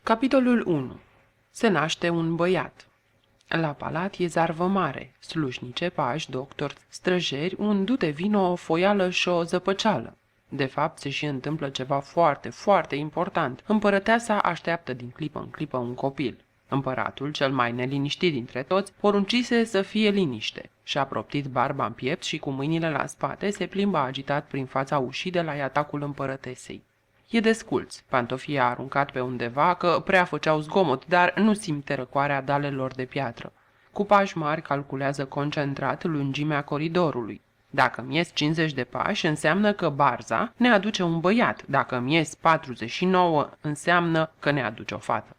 Capitolul 1. Se naște un băiat. La palat e zarvă mare, slușnice, pași, doctori, străjeri, un dute vino, o foială și o zăpăceală. De fapt, se și întâmplă ceva foarte, foarte important. Împărăteasa așteaptă din clipă în clipă un copil. Împăratul, cel mai neliniștit dintre toți, poruncise să fie liniște. Și-a proptit barba în piept și cu mâinile la spate se plimbă agitat prin fața ușii de la atacul împărătesei. E desculț, pantofii a aruncat pe undeva că prea făceau zgomot, dar nu simte răcoarea dalelor de piatră. Cu pași mari calculează concentrat lungimea coridorului. Dacă mi-ies 50 de pași, înseamnă că barza ne aduce un băiat. Dacă mi-ies 49, înseamnă că ne aduce o fată.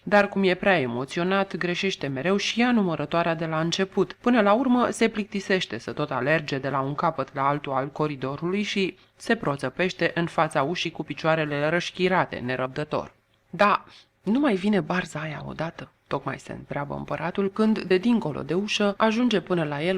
Dar cum e prea emoționat, greșește mereu și ia numărătoarea de la început. Până la urmă se plictisește să tot alerge de la un capăt la altul al coridorului și se proțăpește în fața ușii cu picioarele rășchirate, nerăbdător. Da, nu mai vine barza aia odată? Tocmai se întreabă împăratul când, de dincolo de ușă, ajunge până la el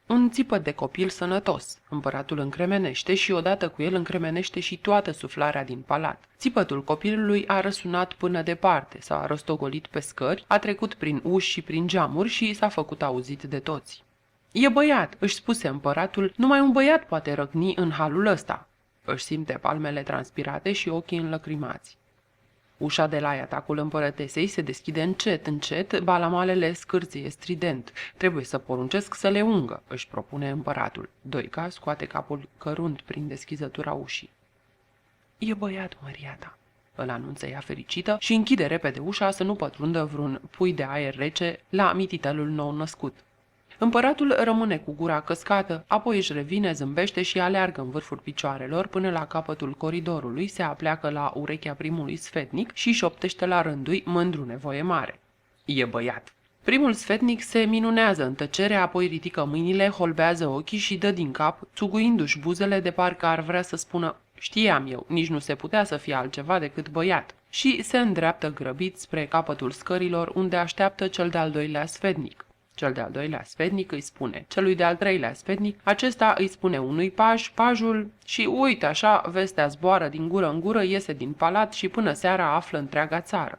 un țipăt de copil sănătos. Împăratul încremenește și odată cu el încremenește și toată suflarea din palat. Țipătul copilului a răsunat până departe, s-a rostogolit pe scări, a trecut prin uși și prin geamuri și s-a făcut auzit de toți. E băiat, își spuse împăratul, numai un băiat poate răcni în halul ăsta. Își simte palmele transpirate și ochii înlăcrimați. Ușa de la atacul împărătesei se deschide încet, încet, balamalele scârție strident. Trebuie să poruncesc să le ungă, își propune împăratul. Doica scoate capul cărunt prin deschizătura ușii. E băiat, măria ta, îl anunță ea fericită și închide repede ușa să nu pătrundă vreun pui de aer rece la mititelul nou născut. Împăratul rămâne cu gura căscată, apoi își revine, zâmbește și aleargă în vârful picioarelor până la capătul coridorului, se apleacă la urechea primului sfetnic și șoptește la rândui mândru nevoie mare. E băiat. Primul sfetnic se minunează în tăcere, apoi ridică mâinile, holbează ochii și dă din cap, țuguindu-și buzele de parcă ar vrea să spună: știam eu, nici nu se putea să fie altceva decât băiat. Și se îndreaptă grăbit spre capătul scărilor, unde așteaptă cel de-al doilea sfetnic. Cel de-al doilea sfetnic îi spune celui de-al treilea sfetnic, acesta îi spune unui paj, pajul și uite așa, vestea zboară din gură în gură, iese din palat și până seara află întreaga țară.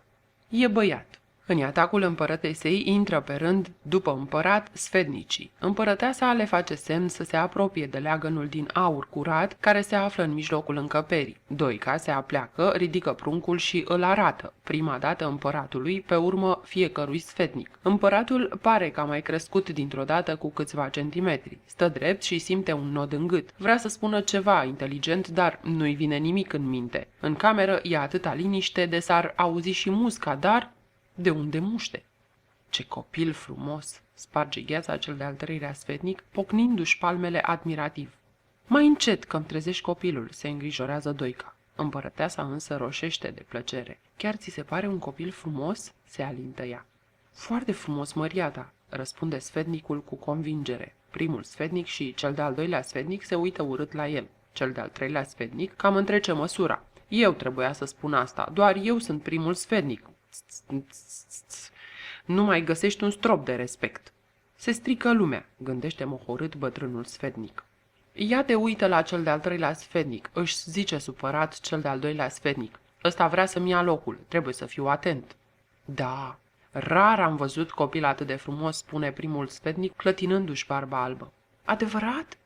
E băiat. În atacul împărătesei intră pe rând, după împărat, sfetnicii. Împărăteasa le face semn să se apropie de leagănul din aur curat care se află în mijlocul încăperii. Doica se apleacă, ridică pruncul și îl arată, prima dată împăratului, pe urmă fiecărui sfetnic. Împăratul pare că a mai crescut dintr-o dată cu câțiva centimetri. Stă drept și simte un nod în gât. Vrea să spună ceva inteligent, dar nu-i vine nimic în minte. În cameră e atâta liniște de s-ar auzi și musca, dar de unde muște? Ce copil frumos! Sparge gheața cel de-al treilea sfetnic, pocnindu-și palmele admirativ. Mai încet că-mi trezești copilul, se îngrijorează Doica. Împărăteasa însă roșește de plăcere. Chiar ți se pare un copil frumos? Se alintă ea. Foarte frumos, măria ta, răspunde sfetnicul cu convingere. Primul sfetnic și cel de-al doilea sfetnic se uită urât la el. Cel de-al treilea sfetnic cam întrece măsura. Eu trebuia să spun asta, doar eu sunt primul sfetnic. Nu mai găsești un strop de respect. Se strică lumea, gândește mohorât bătrânul sfetnic. Ia te uită la cel de-al treilea sfetnic, își zice supărat cel de-al doilea sfetnic. Ăsta vrea să-mi ia locul, trebuie să fiu atent. Da, rar am văzut copil atât de frumos, spune primul sfetnic, clătinându-și barba albă. Adevărat?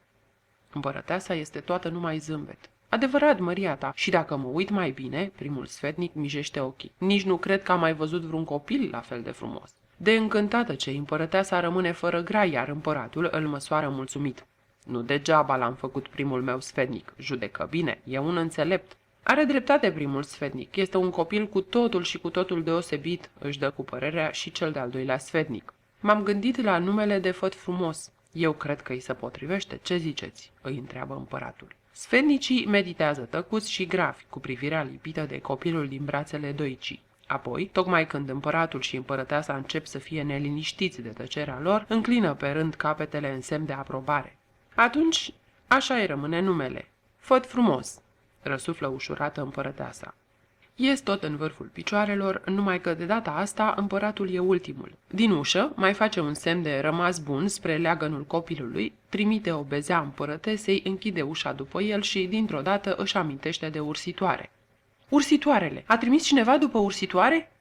Împărăteasa este toată numai zâmbet. Adevărat, măria ta, și dacă mă uit mai bine, primul sfetnic mijește ochii. Nici nu cred că am mai văzut vreun copil la fel de frumos. De încântată ce împărăteasa rămâne fără grai, iar împăratul îl măsoară mulțumit. Nu degeaba l-am făcut primul meu sfetnic, judecă bine, e un înțelept. Are dreptate primul sfetnic, este un copil cu totul și cu totul deosebit, își dă cu părerea și cel de-al doilea sfetnic. M-am gândit la numele de făt frumos. Eu cred că îi se potrivește, ce ziceți? Îi întreabă împăratul. Sfetnicii meditează tăcuți și gravi, cu privirea lipită de copilul din brațele Doicii. Apoi, tocmai când împăratul și împărăteasa încep să fie neliniștiți de tăcerea lor, înclină pe rând capetele în semn de aprobare. Atunci, așa îi rămâne numele. Făt frumos, răsuflă ușurată împărăteasa. Ies tot în vârful picioarelor, numai că de data asta împăratul e ultimul. Din ușă mai face un semn de rămas bun spre leagănul copilului, trimite o bezea împărătesei, închide ușa după el și dintr-o dată își amintește de ursitoare. Ursitoarele! A trimis cineva după ursitoare?"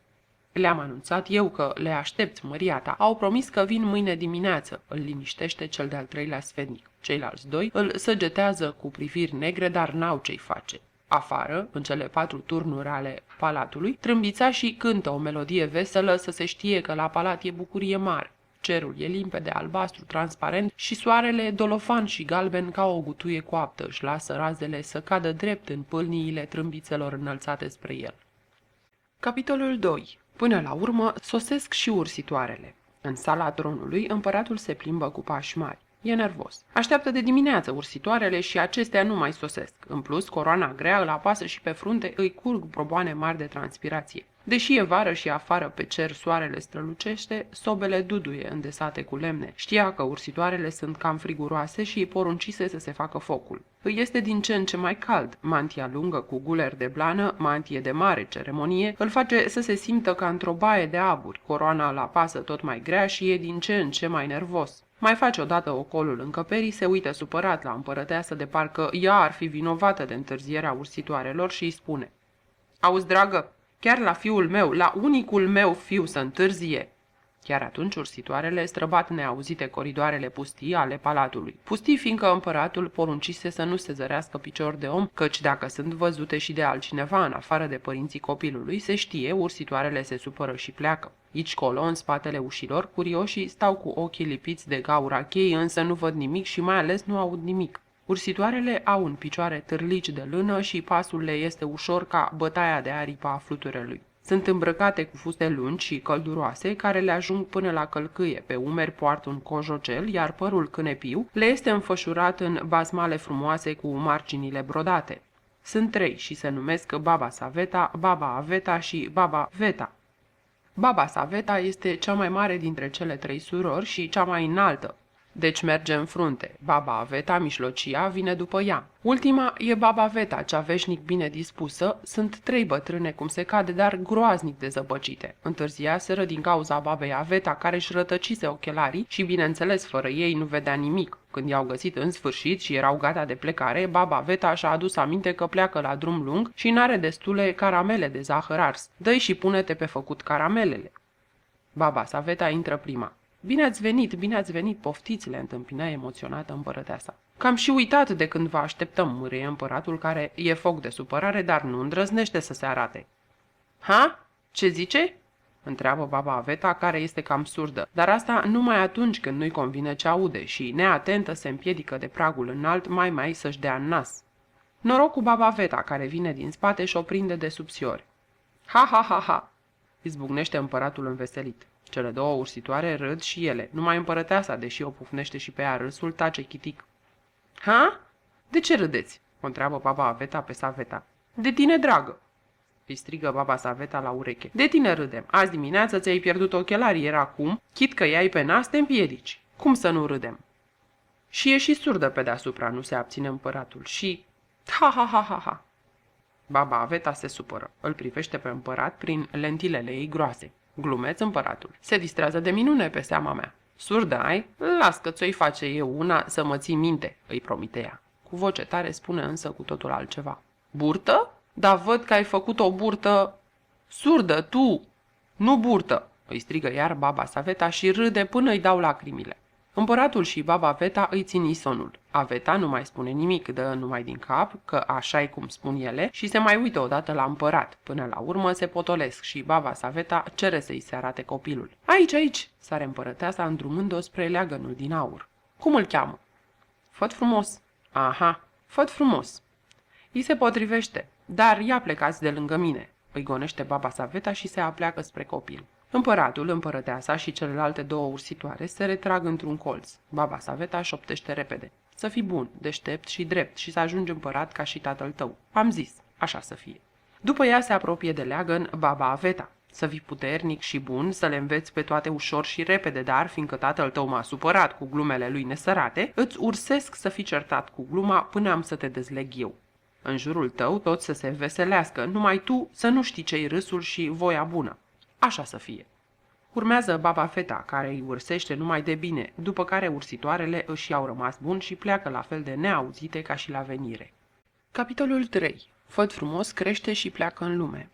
Le-am anunțat eu că le aștept, măria ta. Au promis că vin mâine dimineață," îl liniștește cel de-al treilea sfetnic. Ceilalți doi îl săgetează cu priviri negre, dar n-au ce-i face. Afară, în cele 4 turnuri ale palatului, trâmbițașii cântă o melodie veselă să se știe că la palat e bucurie mare. Cerul e limpede, albastru, transparent și soarele, dolofan și galben ca o gutuie coaptă, își lasă razele să cadă drept în pâlniile trâmbițelor înălțate spre el. Capitolul 2. Până la urmă sosesc și ursitoarele. În sala tronului, împăratul se plimbă cu pași mari. E nervos. Așteaptă de dimineață ursitoarele și acestea nu mai sosesc. În plus, coroana grea îl apasă și pe frunte îi curg proboane mari de transpirație. Deși e vară și afară pe cer soarele strălucește, sobele duduie îndesate cu lemne. Știa că ursitoarele sunt cam friguroase și îi poruncise să se facă focul. Îi este din ce în ce mai cald. Mantia lungă cu guler de blană, mantie de mare ceremonie, îl face să se simtă ca într-o baie de aburi. Coroana îl apasă tot mai grea și e din ce în ce mai nervos. Mai face odată ocolul încăperii, se uită supărat la împărăteasă de parcă ea ar fi vinovată de întârzierea ursitoarelor și îi spune: "Auzi, dragă, chiar la fiul meu, la unicul meu fiu să întârzie." Chiar atunci ursitoarele străbat neauzite coridoarele pustii ale palatului. Pustii fiindcă împăratul poruncise să nu se zărească picior de om, căci dacă sunt văzute și de altcineva în afară de părinții copilului, se știe, ursitoarele se supără și pleacă. Aici colo, în spatele ușilor, curioșii stau cu ochii lipiți de gaura cheii, însă nu văd nimic și mai ales nu aud nimic. Ursitoarele au în picioare târlici de lână și pasul le este ușor ca bătaia de aripă a fluturelui. Sunt îmbrăcate cu fuste lungi și călduroase, care le ajung până la călcâie. Pe umeri poartă un cojocel, iar părul cânepiu le este înfășurat în bazmale frumoase cu marginile brodate. Sunt 3 și se numesc Baba Saveta, Baba Aveta și Baba Veta. Baba Saveta este cea mai mare dintre cele 3 surori și cea mai înaltă, deci merge în frunte. Baba Aveta, mijlocia, vine după ea. Ultima e Baba Veta, cea veșnic bine dispusă. Sunt 3 bătrâne cum se cade, dar groaznic de zăpăcite. Întârziaseră din cauza babei Aveta, care își rătăcise ochelarii și, bineînțeles, fără ei nu vedea nimic. Când i-au găsit în sfârșit și erau gata de plecare, Baba Veta și-a adus aminte că pleacă la drum lung și n-are destule caramele de zahăr ars. Dă-i și pune-te pe făcut caramelele. Baba Saveta intră prima. Bine ați venit, poftiți, le întâmpină emoționată împărăteasa. Cam și uitat de când vă așteptăm, mârie împăratul, care e foc de supărare, dar nu îndrăznește să se arate. Ha? Ce zice? Întreabă Baba Aveta, care este cam surdă, dar asta numai atunci când nu-i convine ce aude și, neatentă, se împiedică de pragul înalt mai să-și dea în nas. Noroc cu Baba Aveta, care vine din spate și o prinde de subțiori. Ha, ha, ha, ha! Izbucnește împăratul înveselit. Cele 2 ursitoare râd și ele. Numai împărăteasa, deși o pufnește și pe ea râsul, tace chitic. Ha? De ce râdeți? O întreabă Baba Aveta pe Saveta. De tine, dragă! Îi strigă Baba Saveta la ureche. De tine râdem. Azi dimineață ți-ai pierdut ochelarii, iar acum, chit că i-ai pe nas, te împiedici. Cum să nu râdem? Și e și surdă pe deasupra, nu se abține împăratul. Și... Ha, ha, ha, ha, ha! Baba Aveta se supără. Îl privește pe împărat prin lentilele ei groase. Glumeț împăratul. Se distrează de minune pe seama mea. Surdă ai? Las că ți-o-i face eu una să mă ții minte, îi promite ea. Cu voce tare spune însă cu totul altceva. Burtă? Da văd că ai făcut o burtă... Surdă, tu! Nu burtă! Îi strigă iar Baba Saveta și râde până îi dau lacrimile. Împăratul și Baba Veta îi țin isonul. Aveta nu mai spune nimic, dă numai din cap, că așa-i cum spun ele, și se mai uită odată la împărat. Până la urmă se potolesc și Baba Saveta cere să-i se arate copilul. Aici, aici, sare împărăteasa îndrumând-o spre leagănul din aur. Cum îl cheamă? Făt frumos. Aha, Făt frumos. I se potrivește, dar ia plecați de lângă mine, îi gonește Baba Saveta și se apleacă spre copil. Împăratul, împărăteasa și celelalte 2 ursitoare se retrag într-un colț. Baba Saveta șoptește repede. Să fii bun, deștept și drept și să ajungi împărat ca și tatăl tău. Am zis, așa să fie. După ea se apropie de leagăn Baba Aveta. Să fii puternic și bun, să le înveți pe toate ușor și repede, dar, fiindcă tatăl tău m-a supărat cu glumele lui nesărate, îți ursesc să fii certat cu gluma până am să te dezleg eu. În jurul tău toți să se veselească, numai tu să nu știi ce-i râsul și voia bună. Așa să fie. Urmează Baba Feta, care îi ursește numai de bine, după care ursitoarele își iau rămas bun și pleacă la fel de neauzite ca și la venire. Capitolul 3. Făt frumos crește și pleacă în lume.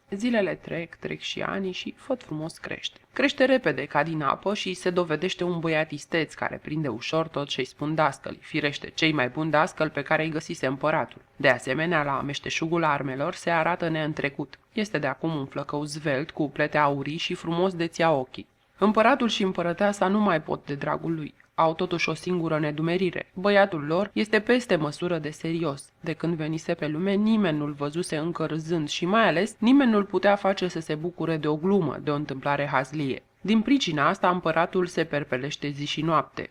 Zilele trec și ani și Făt frumos crește. Crește repede ca din apă și se dovedește un băiat isteț care prinde ușor tot ce-i spun dascălii, firește cei mai buni dascăli pe care îi găsise împăratul. De asemenea, la meșteșugul armelor se arată neîntrecut. Este de acum un flăcău zvelt cu plete aurii și frumos de ția ochii. Împăratul și împărăteasa nu mai pot de dragul lui. Au totuși o singură nedumerire. Băiatul lor este peste măsură de serios. De când venise pe lume, nimeni nu-l văzuse încă râzând și mai ales nimeni nu-l putea face să se bucure de o glumă, de o întâmplare hazlie. Din pricina asta, împăratul se perpelește zi și noapte.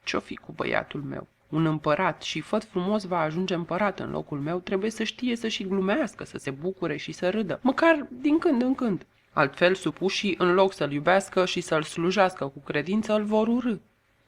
Ce-o fi cu băiatul meu? Un împărat și Făt frumos va ajunge împărat în locul meu, trebuie să știe să și glumească, să se bucure și să râdă, măcar din când în când. Altfel, supușii, în loc să-l iubească și să-l slujească cu credință, îl vor urâ.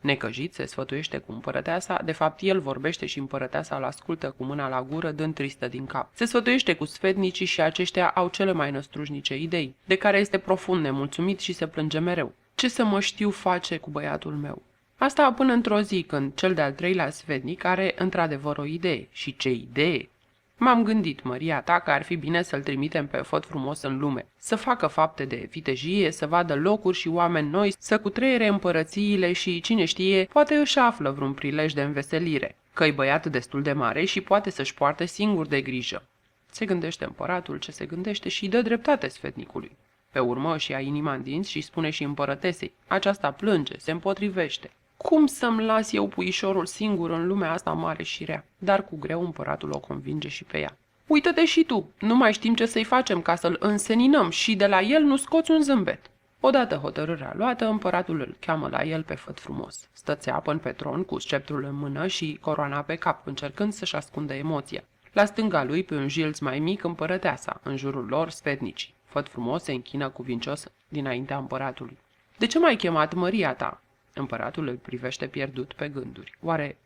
Necăjit se sfătuiește cu împărăteasa, de fapt el vorbește și împărăteasa îl ascultă cu mâna la gură, dând tristă din cap. Se sfătuiește cu sfetnicii și aceștia au cele mai năstrușnice idei, de care este profund nemulțumit și se plânge mereu. Ce să mă știu face cu băiatul meu? Asta până într-o zi când cel de-al treilea sfetnic are într-adevăr o idee. Și ce idee! M-am gândit, măria ta, că ar fi bine să-l trimitem pe Făt frumos în lume, să facă fapte de vitejie, să vadă locuri și oameni noi, să cutreiere împărățiile și, cine știe, poate își află vreun prilej de înveselire, că-i băiat destul de mare și poate să-și poarte singur de grijă. Se gândește împăratul ce se gândește și dă dreptate sfetnicului. Pe urmă își ia inima în dinți și spune și împărătesei, aceasta plânge, se împotrivește. Cum să-mi las eu puișorul singur în lumea asta mare și rea? Dar cu greu împăratul o convinge și pe ea. Uită-te și tu, nu mai știm ce să-i facem ca să-l înseninăm și de la el nu scoți un zâmbet. Odată hotărârea luată, împăratul îl cheamă la el pe Făt frumos. Stă țeapăn pe tron cu sceptrul în mână și coroana pe cap, încercând să-și ascundă emoția. La stânga lui, pe un jilț mai mic, împărăteasa, în jurul lor sfetnicii. Făt frumos se închină cuvincios dinaintea împăratului. De ce m-ai chemat, măria ta? Împăratul îl privește pierdut pe gânduri. Oare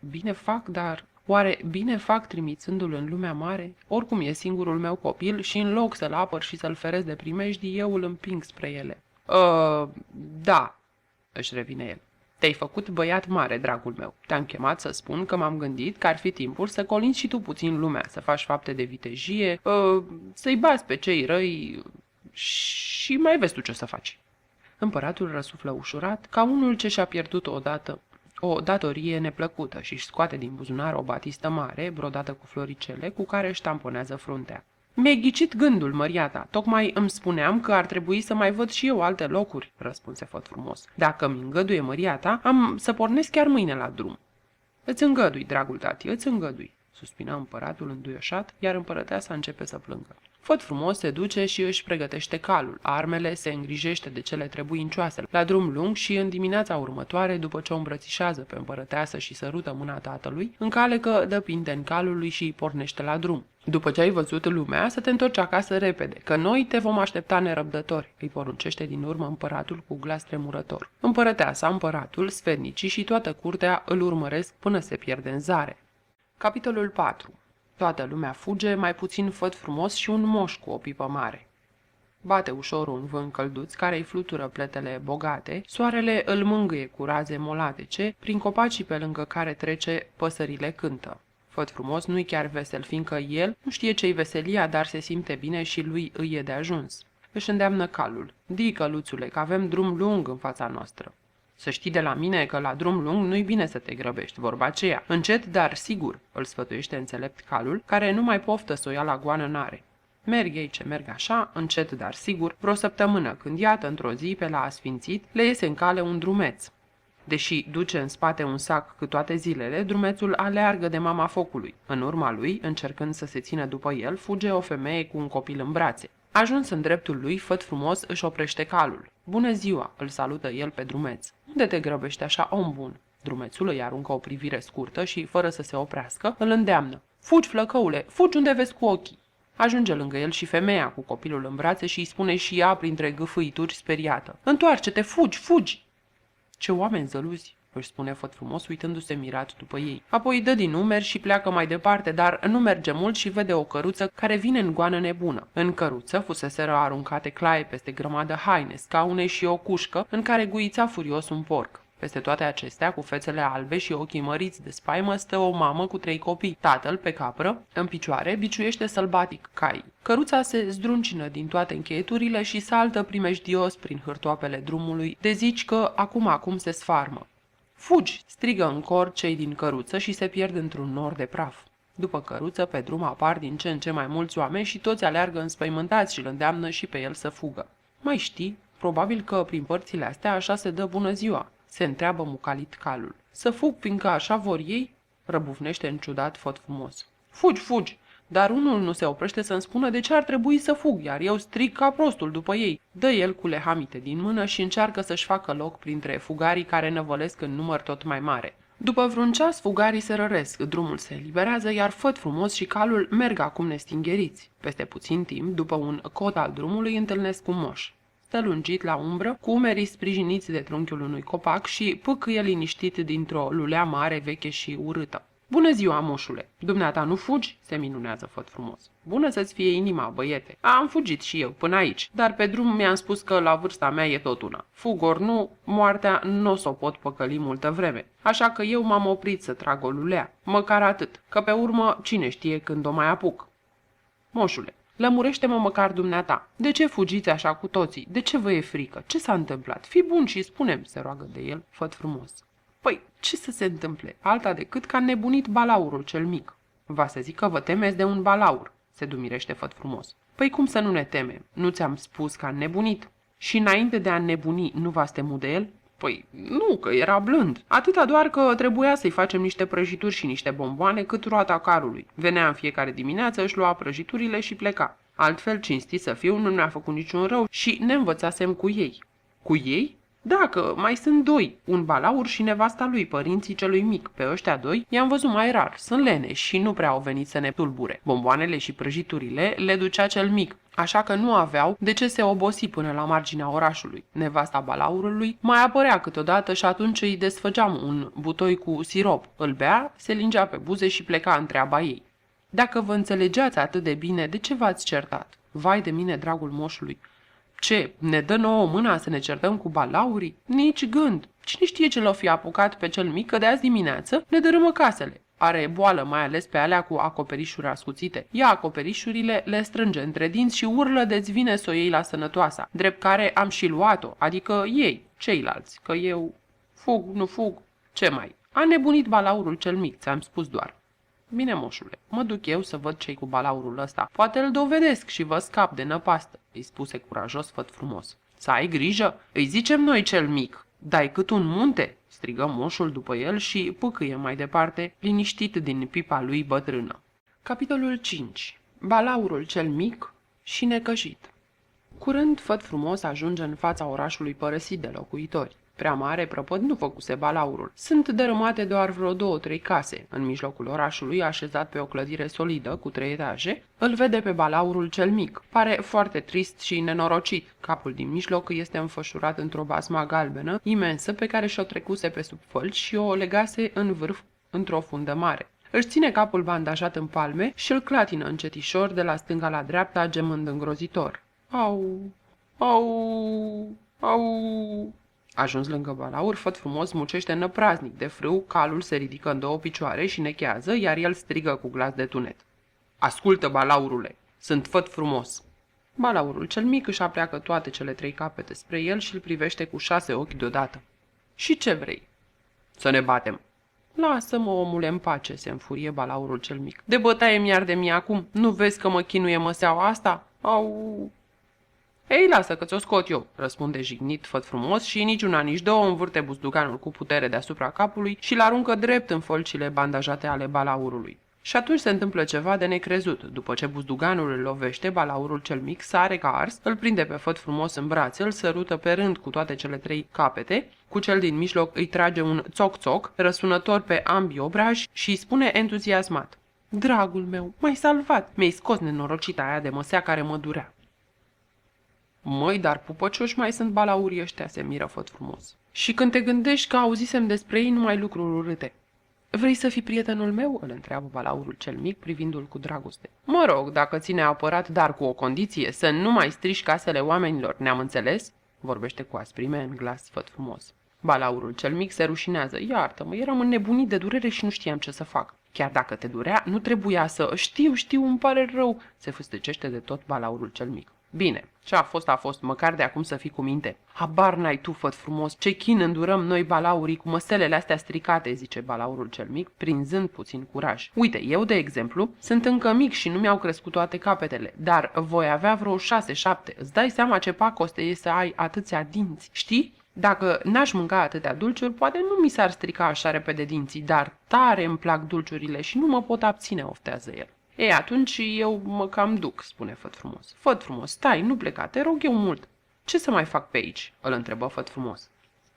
bine fac trimițându-l în lumea mare? Oricum e singurul meu copil și în loc să-l apăr și să-l feresc de primejdii, eu îl împing spre ele. Da, își revine el. Te-ai făcut băiat mare, dragul meu. Te-am chemat să spun că m-am gândit că ar fi timpul să colinzi și tu puțin lumea, să faci fapte de vitejie, să-i bați pe cei răi și mai vezi tu ce o să faci. Împăratul răsuflă ușurat, ca unul ce și-a pierdut odată o datorie neplăcută și își scoate din buzunar o batistă mare, brodată cu floricele, cu care își tamponează fruntea. Mi-ai ghicit gândul, măriata. Tocmai îmi spuneam că ar trebui să mai văd și eu alte locuri, răspunse Făt frumos. Dacă mi îngăduie măriata, am să pornesc chiar mâine la drum. Îți îngădui, dragul tati, îți îngădui, suspina împăratul înduioșat, iar împărăteasa începe să plângă. Făt frumos se duce și își pregătește calul, armele, se îngrijește de cele trebuincioase, la drum lung și în dimineața următoare, după ce o îmbrățișează pe împărăteasă și sărută mâna tatălui, încalecă, dă pinteni calului și pornește la drum. După ce ai văzut lumea, să te întorci acasă repede, că noi te vom aștepta nerăbdători, îi poruncește din urmă împăratul cu glas tremurător. Împărăteasa, împăratul, sfetnicii și toată curtea îl urmăresc până se pierde în zare. Capitolul 4. Toată lumea fuge, mai puțin Făt frumos și un moș cu o pipă mare. Bate ușor un vânt călduț care îi flutură pletele bogate, soarele îl mângâie cu raze molatece, prin copacii pe lângă care trece păsările cântă. Făt frumos nu-i chiar vesel, fiindcă el nu știe ce-i veselia, dar se simte bine și lui îi e de ajuns. Își îndeamnă calul. Di, căluțule, că avem drum lung în fața noastră. Să știi de la mine că la drum lung nu-i bine să te grăbești, vorba aceea. Încet, dar sigur, îl sfătuiește înțelept calul, care nu mai poftă să o ia la goană n-are. Merg ei ce merg așa, încet, dar sigur, vreo săptămână, când iată într-o zi pe la asfințit, le iese în cale un drumeț. Deși duce în spate un sac cât toate zilele, drumețul aleargă de mama focului. În urma lui, încercând să se țină după el, fuge o femeie cu un copil în brațe. Ajuns în dreptul lui, Făt frumos își oprește calul. Bună ziua, îl salută el pe drumeț. Unde te grăbești așa, om bun? Drumețul îi aruncă o privire scurtă și, fără să se oprească, îl îndeamnă. Fugi, flăcăule, fugi unde vezi cu ochii. Ajunge lângă el și femeia cu copilul în brațe și îi spune și ea printre gâfâituri speriată. Întoarce-te, fugi, fugi! Ce oameni zăluzi, își spune Făt frumos uitându-se mirat după ei. Apoi îi dă din numeri și pleacă mai departe, dar nu merge mult și vede o căruță care vine în goană nebună. În căruță fuseseră aruncate claie peste grămadă haine, scaune și o cușcă în care guița furios un porc. Peste toate acestea, cu fețele albe și ochii măriți de spaimă, stă o mamă cu 3 copii. Tatăl, pe capră, în picioare, biciuiește sălbatic caii. Căruța se zdruncină din toate încheieturile și saltă primejdios prin hârtoapele drumului, de zici că acum se sfarmă. Fugi! Strigă în cor cei din căruță și se pierd într-un nor de praf. După căruță, pe drum apar din ce în ce mai mulți oameni și toți aleargă înspăimântați și îl îndeamnă și pe el să fugă. Mai știi? Probabil că prin părțile astea așa se dă bună ziua, se întreabă mucalit calul. Să fug, fiindcă așa vor ei? Răbufnește în ciudat Făt Frumos. Fugi, fugi! Dar unul nu se oprește să-mi spună de ce ar trebui să fug, iar eu strig ca prostul după ei. Dă el cu lehamite din mână și încearcă să-și facă loc printre fugarii care năvălesc în număr tot mai mare. După vreun ceas, fugarii se răresc, drumul se eliberează, iar Făt Frumos și calul merg acum nestingheriți. Peste puțin timp, după un cod al drumului, întâlnesc un moș. Stă lungit la umbră, cu umerii sprijiniți de trunchiul unui copac și pâcâie liniștit dintr-o lulea mare, veche și urâtă. Bună ziua, moșule! Dumneata nu fugi?" se minunează Făt Frumos. Bună să-ți fie inima, băiete! Am fugit și eu până aici, dar pe drum mi-am spus că la vârsta mea e tot una. Fug ori nu, moartea nu s-o pot păcăli multă vreme, așa că eu m-am oprit să trag o lulea, măcar atât, că pe urmă cine știe când o mai apuc. Moșule, lămurește-mă măcar dumneata. De ce fugiți așa cu toții? De ce vă e frică? Ce s-a întâmplat? Fii bun și spune-mi, se roagă de el Făt Frumos. Păi, ce să se întâmple? Alta decât că a nebunit balaurul cel mic. Va să zic că vă temeți de un balaur, se dumirește Făt Frumos. Păi cum să nu ne temem? Nu ți-am spus că a nebunit? Și înainte de a nebuni, nu v-ați temut de el? Păi, nu, că era blând. Atâta doar că trebuia să-i facem niște prăjituri și niște bomboane cât roata carului. Venea în fiecare dimineață, își lua prăjiturile și pleca. Altfel, cinstit să fiu, nu ne-a făcut niciun rău și ne învățasem cu ei. Cu ei? Da, că mai sunt doi, un balaur și nevasta lui, părinții celui mic. Pe ăștia doi i-am văzut mai rar, sunt leneși și nu prea au venit să ne tulbure. Bomboanele și prăjiturile le ducea cel mic, așa că nu aveau de ce se obosi până la marginea orașului. Nevasta balaurului mai apărea câteodată și atunci îi desfăgeam un butoi cu sirop. Îl bea, se lingea pe buze și pleca în treaba ei. Dacă vă înțelegeați atât de bine, de ce v-ați certat? Vai de mine, dragul moșului! Ce, ne dă nouă mâna să ne certăm cu balaurii? Nici gând! Cine știe ce l-o fi apucat pe cel mic că de azi dimineață ne dărâmă casele. Are boală, mai ales pe alea cu acoperișuri ascuțite. Ia acoperișurile, le strânge între dinți și urlă de-ți vine să o iei la sănătoasa. Drept care am și luat-o, adică ei, ceilalți, că eu fug, nu fug, ce mai? A nebunit balaurul cel mic, ți-am spus doar. Bine, moșule, mă duc eu să văd ce-i cu balaurul ăsta. Poate îl dovedesc și vă scap de năpastă, îi spuse curajos Făt Frumos. Să ai grijă, îi zicem noi cel mic. Dai cât un munte, strigă moșul după el și pâcâie mai departe, liniștit din pipa lui bătrână. Capitolul 5. Balaurul cel mic și necăjit. Curând, Făt Frumos ajunge în fața orașului părăsit de locuitori. Prea mare prăpăd nu făcuse balaurul. Sunt dărâmate doar vreo 2-3 case. În mijlocul orașului, așezat pe o clădire solidă cu 3 etaje, îl vede pe balaurul cel mic. Pare foarte trist și nenorocit. Capul din mijloc este înfășurat într-o basma galbenă, imensă, pe care și-o trecuse pe sub fălci și o legase în vârf într-o fundă mare. Își ține capul bandajat în palme și îl clatină încetișor de la stânga la dreapta, gemând îngrozitor. Au, au, au... Ajuns lângă balaur, Făt Frumos mucește năpraznic de frâu, calul se ridică în 2 picioare și nechează, iar el strigă cu glas de tunet. Ascultă, balaurule, sunt Făt Frumos. Balaurul cel mic își apleacă toate cele 3 capete spre el și îl privește cu 6 ochi deodată. Și ce vrei? Să ne batem. Lasă-mă, omule, în pace, se înfurie balaurul cel mic. De bătaie mi-ar de mie acum, nu vezi că mă chinuie măseaua asta? Au... Ei, lasă că ți-o scot eu, răspunde jignit Făt Frumos și nici una, nici două învârte buzduganul cu putere deasupra capului și l-aruncă drept în fălcile bandajate ale balaurului. Și atunci se întâmplă ceva de necrezut. După ce buzduganul îl lovește, balaurul cel mic sare ca ars, îl prinde pe Făt Frumos în brațe, îl sărută pe rând cu toate cele 3 capete, cu cel din mijloc îi trage un țoc-țoc, răsunător pe ambii obraji și îi spune entuziasmat. Dragul meu, m-ai salvat, mi-ai scos nenorocita aia de măsea care mă durea. Măi, dar pupăcioși mai sunt balaurii ăștia, se miră Făt Frumos. Și când te gândești că auzisem despre ei numai lucruri urâte. Vrei să fii prietenul meu? Îl întreabă balaurul cel mic, privindu-l cu dragoste. Mă rog, dacă ține apărat, dar cu o condiție, să nu mai strici casele oamenilor, ne-am înțeles? Vorbește cu asprime în glas Făt Frumos. Balaurul cel mic se rușinează. Iartă-mă, eram înnebunit de durere și nu știam ce să fac. Chiar dacă te durea, nu trebuia să... Știu, îmi pare rău, se fâstăcește de tot balaurul cel mic. Bine, ce a fost, măcar de acum să fii cu minte. Habar n-ai tu, făt frumos, ce chin îndurăm noi balaurii cu măselele astea stricate, zice balaurul cel mic, prinzând puțin curaj. Uite, eu, de exemplu, sunt încă mic și nu mi-au crescut toate capetele, dar voi avea vreo 6-7. Îți dai seama ce pacoste e să ai atâția dinți, știi? Dacă n-aș mânca atâtea dulciuri, poate nu mi s-ar strica așa repede dinții, dar tare îmi plac dulciurile și nu mă pot abține, oftează el. Ei, atunci eu mă cam duc, spune Făt frumos. Făt frumos, stai, nu pleca, te rog eu mult. Ce să mai fac pe aici? Îl întrebă Făt frumos.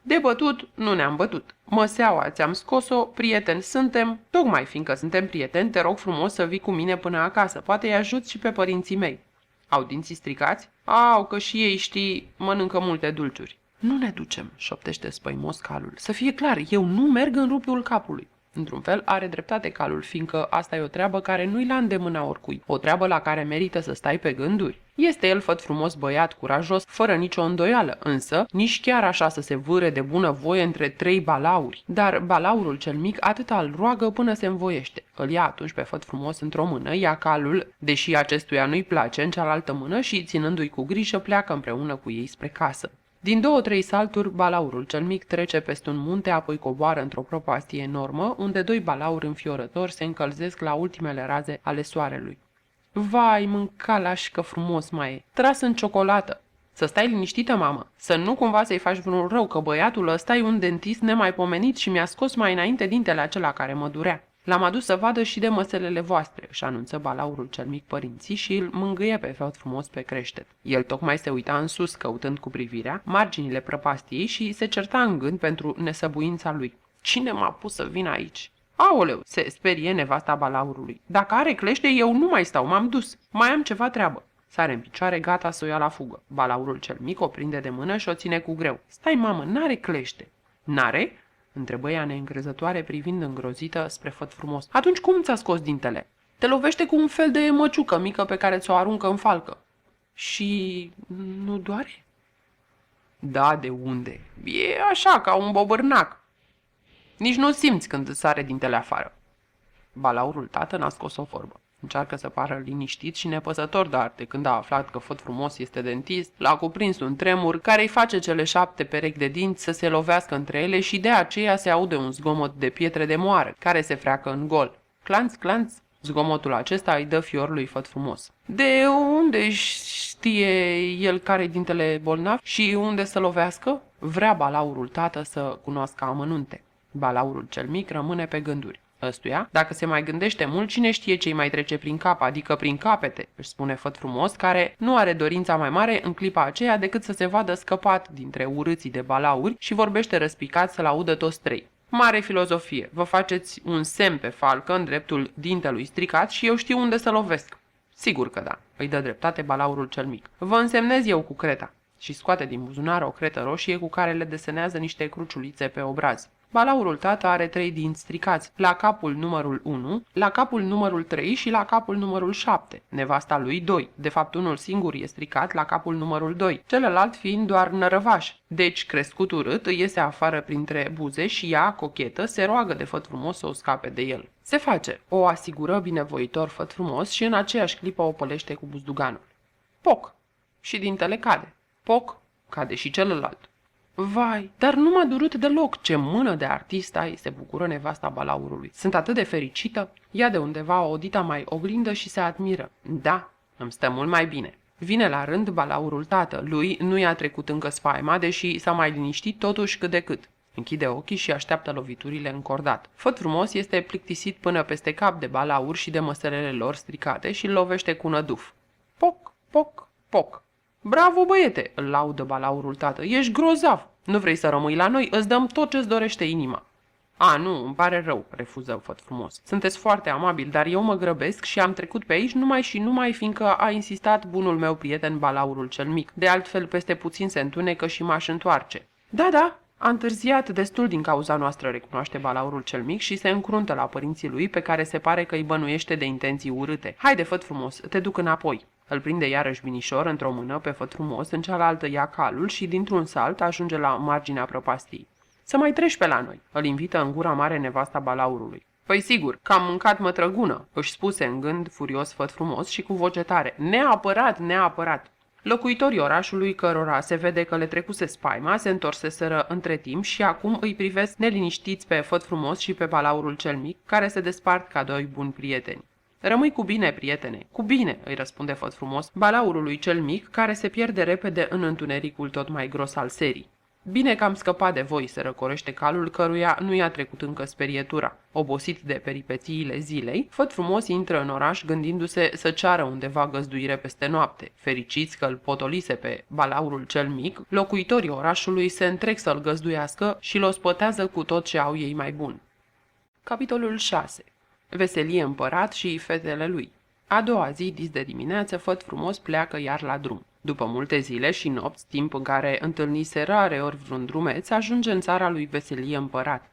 De bătut, nu ne-am bătut. Măseaua ți-am scos-o, prieteni suntem, tocmai fiindcă suntem prieteni, te rog frumos să vii cu mine până acasă, poate îi ajut și pe părinții mei. Au dinții stricați? Au, că și ei, știi, mănâncă multe dulciuri. Nu ne ducem, șoptește spăimos calul. Să fie clar, eu nu merg în râpiul capului. Într-un fel, are dreptate calul, fiindcă asta e o treabă care nu-i la îndemâna oricui, o treabă la care merită să stai pe gânduri. Este el Făt frumos băiat curajos, fără nicio îndoială, însă nici chiar așa să se vâre de bună voie între 3 balauri. Dar balaurul cel mic atâta îl roagă până se învoiește. Îl ia atunci pe Făt frumos într-o mână, ia calul, deși acestuia nu-i place, în cealaltă mână și, ținându-i cu grijă, pleacă împreună cu ei spre casă. Din 2-3 salturi, balaurul cel mic trece peste un munte, apoi coboară într-o propastie enormă, unde 2 balauri înfiorători se încălzesc la ultimele raze ale soarelui. Vai, mâncalașcă frumos mai e, tras în ciocolată. Să stai liniștită, mamă, să nu cumva să-i faci vreun rău, că băiatul ăsta e un dentist nemaipomenit și mi-a scos mai înainte dintele acela care mă durea. L-am adus să vadă și de măselele voastre, își anunță balaurul cel mic părinții și îl mângâie pe Făt frumos pe creștet. El tocmai se uita în sus, căutând cu privirea marginile prăpastiei și se certa în gând pentru nesăbuința lui. Cine m-a pus să vin aici? Aoleu, se sperie nevasta balaurului. Dacă are clește, eu nu mai stau, m-am dus. Mai am ceva treabă. Sare în picioare, gata să o ia la fugă. Balaurul cel mic o prinde de mână și o ține cu greu. Stai, mamă, n-are clește. N-are? Întrebă ea neîncrezătoare, privind îngrozită spre Făt frumos. Atunci cum ți-a scos dintele? Te lovește cu un fel de măciucă mică pe care ți-o aruncă în falcă. Și nu doare? Da, de unde? E așa, ca un bobârnac. Nici nu simți când îți sare dintele afară. Balaurul tată n-a scos o vorbă. Încearcă să pară liniștit și nepăsător, dar de când a aflat că Făt frumos este dentist, l-a cuprins un tremur care îi face cele 7 perechi de dinți să se lovească între ele și de aceea se aude un zgomot de pietre de moară, care se freacă în gol. Clanț, clanț, zgomotul acesta îi dă fior lui Făt frumos. De unde știe el care-i dintele bolnav și unde să lovească? Vrea balaurul tată să cunoască amănunte. Balaurul cel mic rămâne pe gânduri. Ăstuia, dacă se mai gândește mult, cine știe ce-i mai trece prin cap, adică prin capete, își spune Făt frumos, care nu are dorința mai mare în clipa aceea decât să se vadă scăpat dintre urâții de balauri și vorbește răspicat să-l audă toți 3. Mare filozofie, vă faceți un semn pe falcă în dreptul dintelui stricat și eu știu unde să lovesc. Sigur că da, îi dă dreptate balaurul cel mic. Vă însemnez eu cu creta. Și scoate din buzunar o cretă roșie cu care le desenează niște cruciulițe pe obraz. Balaurul tată are 3 dinți stricați, la capul numărul 1, la capul numărul 3 și la capul numărul 7. Nevasta lui 2. De fapt, unul singur e stricat la capul numărul 2, celălalt fiind doar nărăvaș. Deci, crescut urât, îi iese afară printre buze și ea, cochetă, se roagă de Făt frumos să o scape de el. Se face, o asigură binevoitor Făt frumos și în aceeași clipă o pălește cu buzduganul. Poc! Și dintele cade. Poc! Cade și celălalt. Vai, dar nu m-a durut deloc, ce mână de artist ai, se bucură nevasta balaurului. Sunt atât de fericită. Ia de undeva o dita mai oglindă și se admiră. Da, îmi stă mult mai bine. Vine la rând balaurul tată. Lui nu i-a trecut încă spaima, deși s-a mai liniștit totuși cât de cât. Închide ochii și așteaptă loviturile încordat. Făt frumos este plictisit până peste cap de balaur și de măselele lor stricate și îl lovește cu năduf. Poc, poc, poc. Bravo, băiete, îl laudă balaurul tată. Ești grozav. Nu vrei să rămâi la noi? Îți dăm tot ce-ți dorește inima. A, nu, îmi pare rău, refuză Făt frumos. Sunteți foarte amabil, dar eu mă grăbesc și am trecut pe aici numai și numai fiindcă a insistat bunul meu prieten balaurul cel mic. De altfel, peste puțin se întunecă și m-aș întoarce. Da, a întârziat destul din cauza noastră, recunoaște balaurul cel mic și se încruntă la părinții lui, pe care se pare că îi bănuiește de intenții urâte. Haide, Făt frumos, te duc înapoi. Îl prinde iarăși binișor într-o mână pe Făt frumos, în cealaltă ia calul și dintr-un salt ajunge la marginea prăpastiei. Să mai treci pe la noi, îl invită în gura mare nevasta balaurului. Păi sigur, că am mâncat mătrăgună, își spuse în gând furios Făt Frumos și cu voce tare. Neapărat, neapărat. Locuitorii orașului, cărora se vede că le trecuse spaima, se întorseseră între timp și acum îi privesc neliniștiți pe Făt Frumos și pe balaurul cel mic, care se despart ca doi buni prieteni. Rămâi cu bine, prietene, cu bine, îi răspunde Făt Frumos balaurului cel mic, care se pierde repede în întunericul tot mai gros al serii. Bine că am scăpat de voi, se răcorește calul căruia nu i-a trecut încă sperietura. Obosit de peripețiile zilei, Făt Frumos intră în oraș gândindu-se să ceară undeva găzduire peste noapte. Fericiți că îl potolise pe balaurul cel mic, locuitorii orașului se întrec să-l găzduiască și l ospătează cu tot ce au ei mai bun. Capitolul 6. Veselie împărat și fetele lui. A doua zi, dis de dimineață, Făt Frumos pleacă iar la drum. După multe zile și nopți, timp în care întâlnise rareori vreun drumeț, ajunge în țara lui Veselie împărat.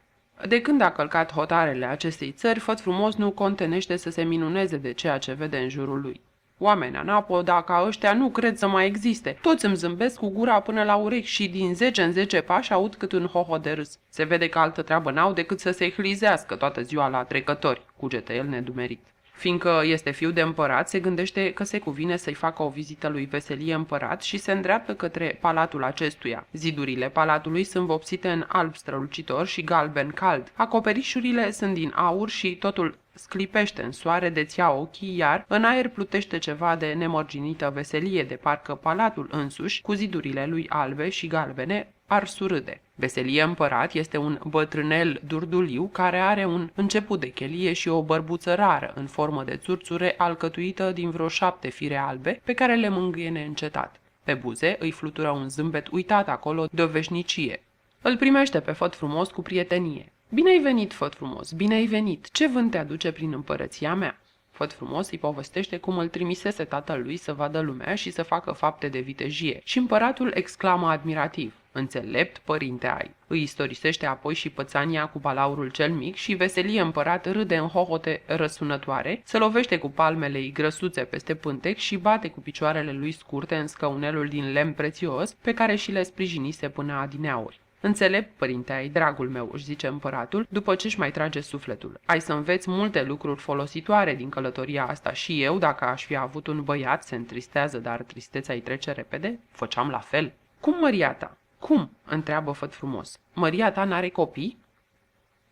De când a călcat hotarele acestei țări, Făt Frumos nu contenește să se minuneze de ceea ce vede în jurul lui. Oamenii anapoda ca ăștia nu cred să mai existe. Toți îmi zâmbesc cu gura până la urechi și din 10 în 10 pași aud cât un hoho de râs. Se vede că altă treabă n-au decât să se hlizească toată ziua la trecători, cugetă el nedumerit. Fiindcă este fiu de împărat, se gândește că se cuvine să-i facă o vizită lui Veselie împărat și se îndreaptă către palatul acestuia. Zidurile palatului sunt vopsite în alb strălucitor și galben cald. Acoperișurile sunt din aur și totul sclipește în soare de-ți ia ochii, iar în aer plutește ceva de nemărginită veselie, de parcă palatul însuși, cu zidurile lui albe și galbene, ar surâde. Veselie împărat este un bătrânel durduliu care are un început de chelie și o bărbuță rară, în formă de țurțure, alcătuită din vreo 7 fire albe, pe care le mângâie neîncetat. Pe buze îi flutură un zâmbet uitat acolo de o veșnicie. Îl primește pe Făt Frumos cu prietenie. Bine ai venit, Făt Frumos, bine ai venit! Ce vânt te aduce prin împărăția mea? Făt Frumos îi povestește cum îl trimisese tatăl lui să vadă lumea și să facă fapte de vitejie și împăratul exclamă admirativ. Înțelept, părinte ai. Îi istorisește apoi și pățania cu balaurul cel mic și Veselie împărat râde în hohote răsunătoare, se lovește cu palmele ei grăsuțe peste pântec și bate cu picioarele lui scurte în scăunelul din lemn prețios pe care și le sprijinise până adineauri. Înțelept, părinte ai, dragul meu, își zice împăratul, după ce își mai trage sufletul. Ai să înveți multe lucruri folositoare din călătoria asta și eu, dacă aș fi avut un băiat, se întristează, dar tristețea îi trece repede, făceam la fel. Cum, măria ta? Cum? Întreabă Făt Frumos. Măria ta n-are copii?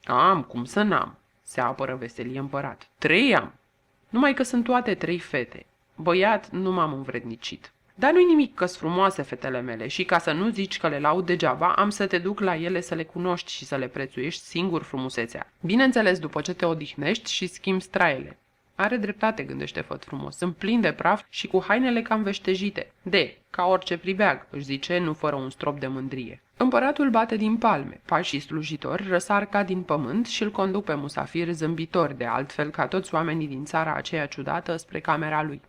Am, cum să n-am, se apără Veselie împărat. 3 am. Numai că sunt toate 3 fete. Băiat nu m-am învrednicit. Dar nu-i nimic că-s frumoase fetele mele și ca să nu zici că le laud degeaba, am să te duc la ele să le cunoști și să le prețuiești singur frumusețea. Bineînțeles după ce te odihnești și schimbi straele. Are dreptate, gândește Făt Frumos, sunt plin de praf și cu hainele cam veștejite. Ca orice pribeag, își zice, nu fără un strop de mândrie. Împăratul bate din palme, pașii slujitori răsar ca din pământ și îl conduc pe musafir zâmbitori, de altfel ca toți oamenii din țara aceea ciudată, spre camera lui.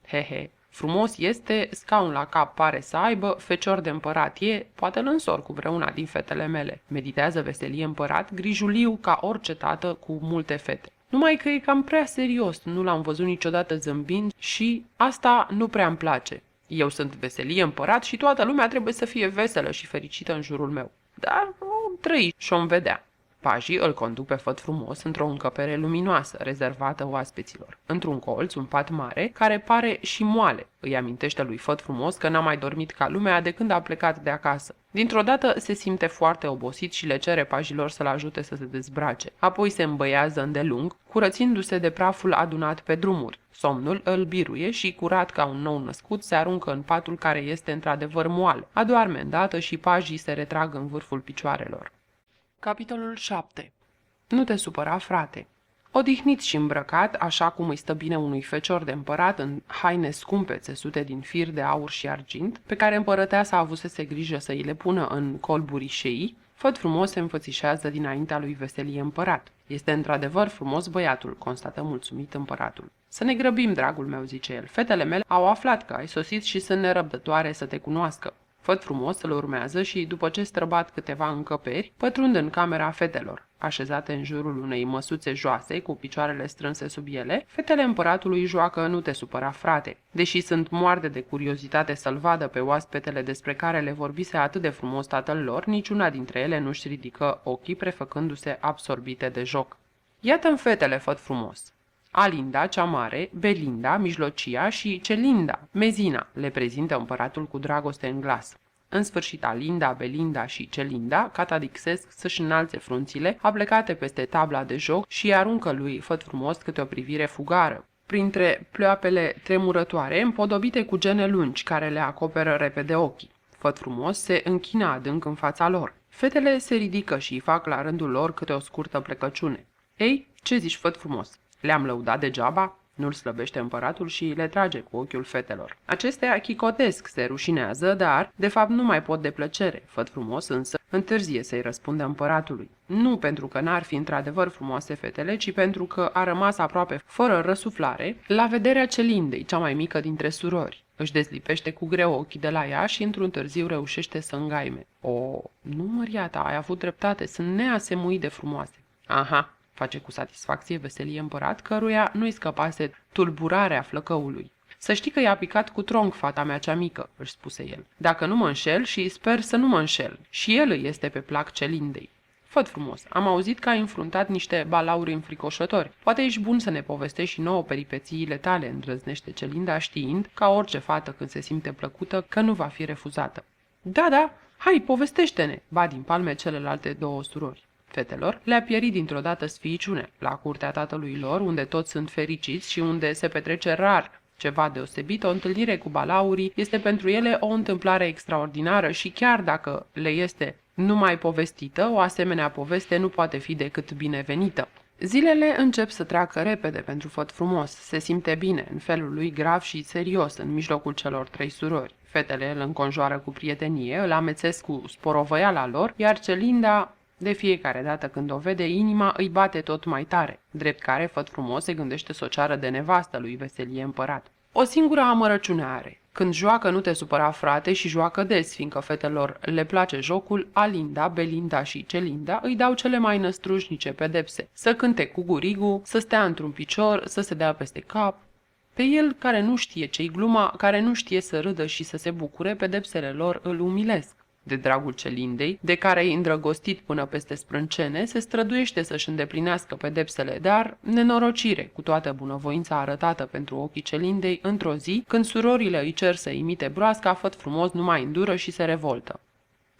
He, frumos este, scaun la cap pare să aibă, fecior de împărat e, poate îl însor cu vreuna din fetele mele. Meditează Veselie împărat, grijuliu ca orice tată cu multe fete. Numai că e cam prea serios, nu l-am văzut niciodată zâmbind și asta nu prea-mi place. Eu sunt Veselie împărat și toată lumea trebuie să fie veselă și fericită în jurul meu. Dar om trăi și-om vedea. Pajii îl conduc pe Făt Frumos într-o încăpere luminoasă, rezervată oaspeților. Într-un colț, un pat mare, care pare și moale. Îi amintește lui Făt Frumos că n-a mai dormit ca lumea de când a plecat de acasă. Dintr-o dată se simte foarte obosit și le cere pajilor să-l ajute să se dezbrace. Apoi se îmbăiază îndelung, curățindu-se de praful adunat pe drumuri. Somnul îl biruie și, curat ca un nou născut, se aruncă în patul care este într-adevăr moale. Adoarme îndată și pajii se retrag în vârful picioarelor. Capitolul 7. Nu te supăra, frate. Odihnit și îmbrăcat, așa cum îi stă bine unui fecior de împărat în haine scumpe țesute din fir de aur și argint, pe care împărăteasa avusese grijă să îi le pună în colburi șeii, Făt Frumos se înfățișează dinaintea lui Veselie împărat. Este într-adevăr frumos băiatul, constată mulțumit împăratul. Să ne grăbim, dragul meu, zice el. Fetele mele au aflat că ai sosit și sunt nerăbdătoare să te cunoască. Făt frumos îl urmează și, după ce străbat câteva încăperi, pătrund în camera fetelor. Așezate în jurul unei măsuțe joase, cu picioarele strânse sub ele, fetele împăratului joacă Nu te supăra, frate. Deși sunt moarte de curiozitate să-l vadă pe oaspetele despre care le vorbise atât de frumos tatăl lor, niciuna dintre ele nu-și ridică ochii, prefăcându-se absorbite de joc. Iată-mi fetele, Făt frumos. Alinda, cea mare, Belinda, mijlocia și Celinda, mezina, le prezintă împăratul cu dragoste în glas. În sfârșit, Alinda, Belinda și Celinda catadixesc să-și înalțe frunțile, aplecate peste tabla de joc și aruncă lui Făt frumos câte o privire fugară, printre pleoapele tremurătoare, împodobite cu gene lungi, care le acoperă repede ochii. Făt frumos se închină adânc în fața lor. Fetele se ridică și îi fac la rândul lor câte o scurtă plecăciune. Ei, ce zici, Făt frumos? Le-am lăudat degeaba? Nu-l slăbește împăratul și le trage cu ochiul fetelor. Acestea chicotesc, se rușinează, dar, de fapt, nu mai pot de plăcere. Făt frumos însă întârzie să-i răspundă împăratului. Nu pentru că n-ar fi într-adevăr frumoase fetele, ci pentru că a rămas aproape fără răsuflare la vederea Celindei, cea mai mică dintre surori. Își dezlipește cu greu ochii de la ea și într-un târziu reușește să îngaime. O, nu, măriata, ai avut dreptate, sunt neasemuit de frumoase. Aha, face cu satisfacție veselie împărat, căruia nu-i scăpase tulburarea flăcăului. Să știi că i-a picat cu tronc fata mea cea mică, își spuse el. Dacă nu mă înșel, și sper să nu mă înșel, și el îi este pe plac Celindei. Făt frumos, am auzit că ai înfruntat niște balauri înfricoșători. Poate ești bun să ne povestești și nouă peripețiile tale, îndrăznește Celinda, știind, ca orice fată când se simte plăcută, că nu va fi refuzată. Da, da, hai, povestește-ne, ba din palme celelalte două surori. Fetelor le-a pierit dintr-o dată sfiiciune la curtea tatălui lor, unde toți sunt fericiți și unde se petrece rar ceva deosebit. O întâlnire cu balaurii este pentru ele o întâmplare extraordinară și chiar dacă le este numai povestită, o asemenea poveste nu poate fi decât binevenită. Zilele încep să treacă repede pentru Făt frumos. Se simte bine, în felul lui grav și serios, în mijlocul celor trei surori. Fetele îl înconjoară cu prietenie, îl amețesc cu sporovăiala lor, iar Celinda, de fiecare dată când o vede, inima îi bate tot mai tare, drept care Făt frumos se gândește să o ceară de nevastă lui Veselie împărat. O singură amărăciune are. Când joacă Nu te supăra, frate, și joacă des, fiindcă fetelor le place jocul, Alinda, Belinda și Celinda îi dau cele mai năstrușnice pedepse. Să cânte cu gurigu, să stea într-un picior, să se dea peste cap. Pe el, care nu știe ce-i gluma, care nu știe să râdă și să se bucure, pedepsele lor îl umilesc. De dragul Celindei, de care e îndrăgostit până peste sprâncene, se străduiește să-și îndeplinească pedepsele, dar, nenorocire, cu toată bunăvoința arătată pentru ochii Celindei, într-o zi, când surorile îi cer să imite broasca, Făt frumos nu mai îndură și se revoltă.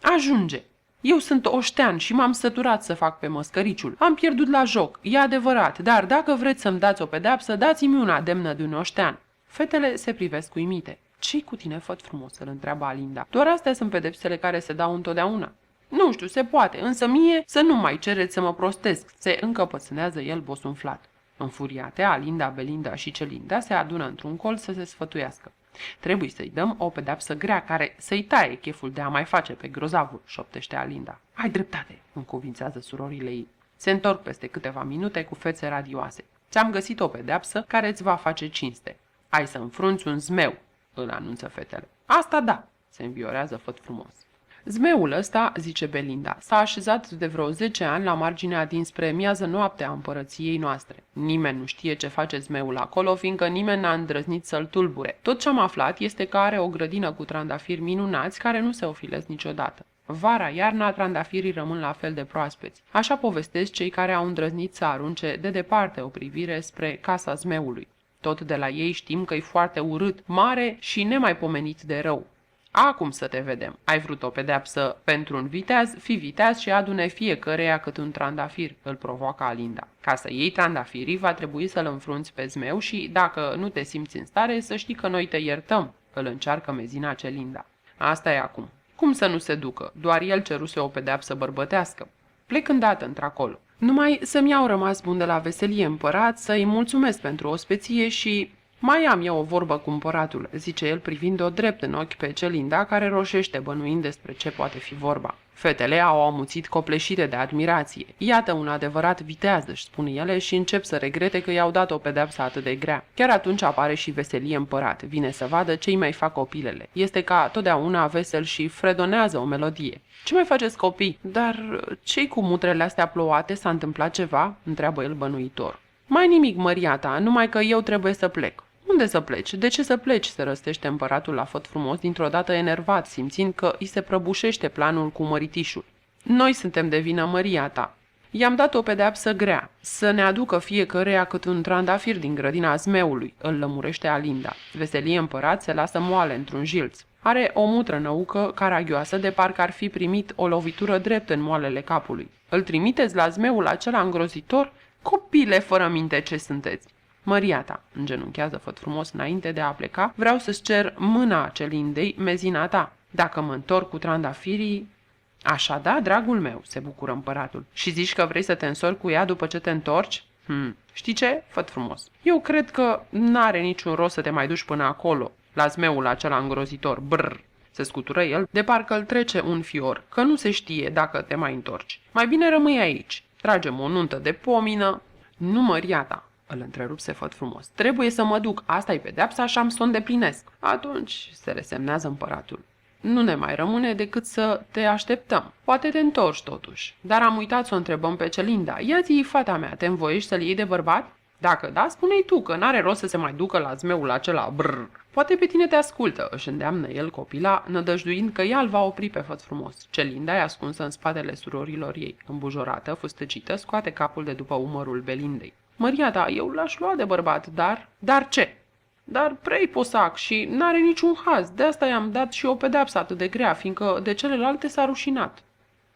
Ajunge! Eu sunt oștean și m-am săturat să fac pe măscăriciul. Am pierdut la joc, e adevărat, dar dacă vreți să-mi dați o pedeapsă, dați-mi una demnă de un oștean. Fetele se privesc uimite. Ce-i cu tine, Făt frumos? Îl întreabă Alinda. Doar astea sunt pedepsele care se dau întotdeauna. Nu știu, se poate, însă mie să nu mai cereți să mă prostesc, se încăpățânează el bosunflat. Înfuriate, Alinda, Belinda și Celinda se adună într-un colț să se sfătuiască. Trebuie să-i dăm o pedeapsă grea care să-i taie cheful de a mai face pe grozavul, șoptește Alinda. Ai dreptate, încuvințează surorile ei. Se întorc peste câteva minute cu fețe radioase. Ți-am găsit o pedeapsă care îți va face cinste. Ai să înfrunți un zmeu, îl anunță fetele. Asta da, se înviorează Făt frumos. Zmeul ăsta, zice Belinda, s-a așezat de vreo 10 ani la marginea dinspre miază noaptea a împărăției noastre. Nimeni nu știe ce face zmeul acolo, fiindcă nimeni n-a îndrăznit să-l tulbure. Tot ce am aflat este că are o grădină cu trandafiri minunați care nu se ofilesc niciodată. Vara, iarna, trandafirii rămân la fel de proaspeți. Așa povestesc cei care au îndrăznit să arunce de departe o privire spre casa zmeului. Tot de la ei știm că e foarte urât, mare și nemaipomenit de rău. Acum să te vedem. Ai vrut o pedeapsă pentru un viteaz, fii viteaz și adune fiecăreia cât un trandafir, îl provoacă Alinda. Ca să iei trandafirii, va trebui să-l înfrunți pe zmeu și, dacă nu te simți în stare, să știi că noi te iertăm, îl încearcă mezina Celinda. Asta e acum. Cum să nu se ducă? Doar el ceruse o pedeapsă bărbătească. Plec îndată într-acolo. Numai să-mi iau rămas bun de la Veselie împărat, să-i mulțumesc pentru ospeție și Mai am eu o vorbă cu împăratul, zice el privind-o drept în ochi pe Celinda, care roșește bănuind despre ce poate fi vorba. Fetele au amuțit copleșite de admirație. Iată un adevărat viteaz, își spun ele, și încep să regrete că i-au dat o pedeapsă atât de grea. Chiar atunci apare și Veselie împărat. Vine să vadă ce-i mai fac copilele. Este ca totdeauna vesel și fredonează o melodie. Ce mai faceți, copii? Dar ce-i cu mutrele astea plouate? S-a întâmplat ceva? Întreabă el bănuitor. Mai nimic, măria ta, numai că eu trebuie să plec. Unde să pleci? De ce să pleci? Se răstește împăratul la Făt Frumos, dintr-o dată enervat, simțind că îi se prăbușește planul cu măritișul. Noi suntem de vină, măria ta. I-am dat o pedeapsă grea, să ne aducă fiecăreia cât un trandafir din grădina zmeului, îl lămurește Alinda. Veselie împărat se lasă moale într-un jilț. Are o mutră năucă caragioasă, de parcă ar fi primit o lovitură drept în moalele capului. Îl trimiteți la zmeul acela îngrozitor? Copile fără minte ce sunteți! Măria ta, îngenunchează Făt Frumos înainte de a pleca, vreau să-ți cer mâna Celindei, mezina ta. Dacă mă întorc cu trandafirii... Așa da, dragul meu, se bucură împăratul. Și zici că vrei să te însori cu ea după ce te întorci? Știi ce, Făt Frumos? Eu cred că n-are niciun rost să te mai duci până acolo, la zmeul acela îngrozitor. Brrr! Se scutură el, de parcă îl trece un fior, că nu se știe dacă te mai întorci. Mai bine rămâi aici. Tragem o nuntă de pomină. Nu, măria ta, îl întrerupse Făt Frumos. Trebuie să mă duc, asta-i pedeapsa și am să o îndeplinesc. Atunci se resemnează împăratul. Nu ne mai rămâne decât să te așteptăm. Poate te întorci totuși. Dar am uitat să o întrebăm pe Celinda. Ia-ți, fata mea, te învoiești să-l iei de bărbat? Dacă da, spune-i tu că n-are rost să se mai ducă la zmeul acela. Brrr. Poate pe tine te ascultă, își îndeamnă el copila, nădăjduind că ea îl va opri pe Făt Frumos. Celinda e ascunsă în spatele surorilor ei. Îmbujorată, fustăcită, scoate capul de după umărul Belindei. Măria ta, eu l-aș lua de bărbat, dar... Dar ce? Dar prei posac și n-are niciun haz. De asta i-am dat și o pedeapsă atât de grea, fiindcă de celelalte s-a rușinat.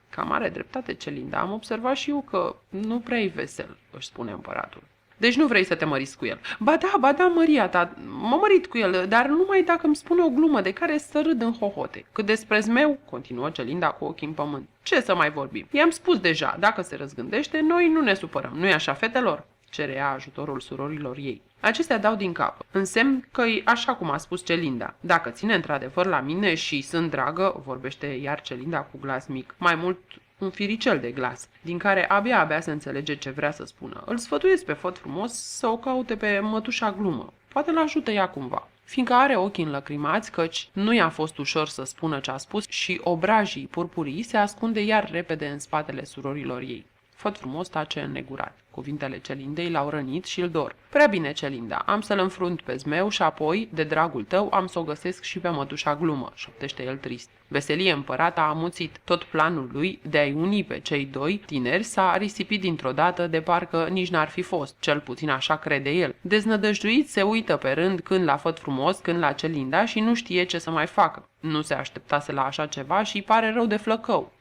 Cam are dreptate Celinda, am observat și eu că nu prea-i vesel, își spune împăratul. Deci nu vrei să te măriți cu el. Ba da, măria ta, mă mărit cu el, dar numai dacă îmi spune o glumă de care să râd în hohote. Cât despre zmeu, continuă Celinda cu ochii în pământ. Ce să mai vorbim? I-am spus deja, dacă se răzgândește, noi nu ne supărăm, nu-i așa, fetelor? Cere ea ajutorul surorilor ei. Acestea dau din cap. Însemn că-i așa cum a spus Celinda. Dacă ține într-adevăr la mine și sunt dragă, vorbește iar Celinda cu glas mic, mai mult un firicel de glas, din care abia se înțelege ce vrea să spună. Îl sfătuiesc pe Făt Frumos să o caute pe mătușa Glumă. Poate l-ajută ea cumva. Fiindcă are ochii înlăcrimați, căci nu i-a fost ușor să spună ce a spus și obrajii purpurii se ascunde iar repede în spatele surorilor ei. Făt Frumos tace înnegurat. Cuvintele Celindei l-au rănit și îl dor. Prea bine, Celinda, am să-l înfrunt pe zmeu și apoi, de dragul tău, am să o găsesc și pe mătușa Glumă, șoptește el trist. Veselie împărat a amuțit. Tot planul lui de a-i uni pe cei doi tineri s-a risipit dintr-o dată, de parcă nici n-ar fi fost, cel puțin așa crede el. Deznădăjduit se uită pe rând când la Făt Frumos, când la Celinda și nu știe ce să mai facă. Nu se așteptase la așa ceva și îi pare rău de flăcău.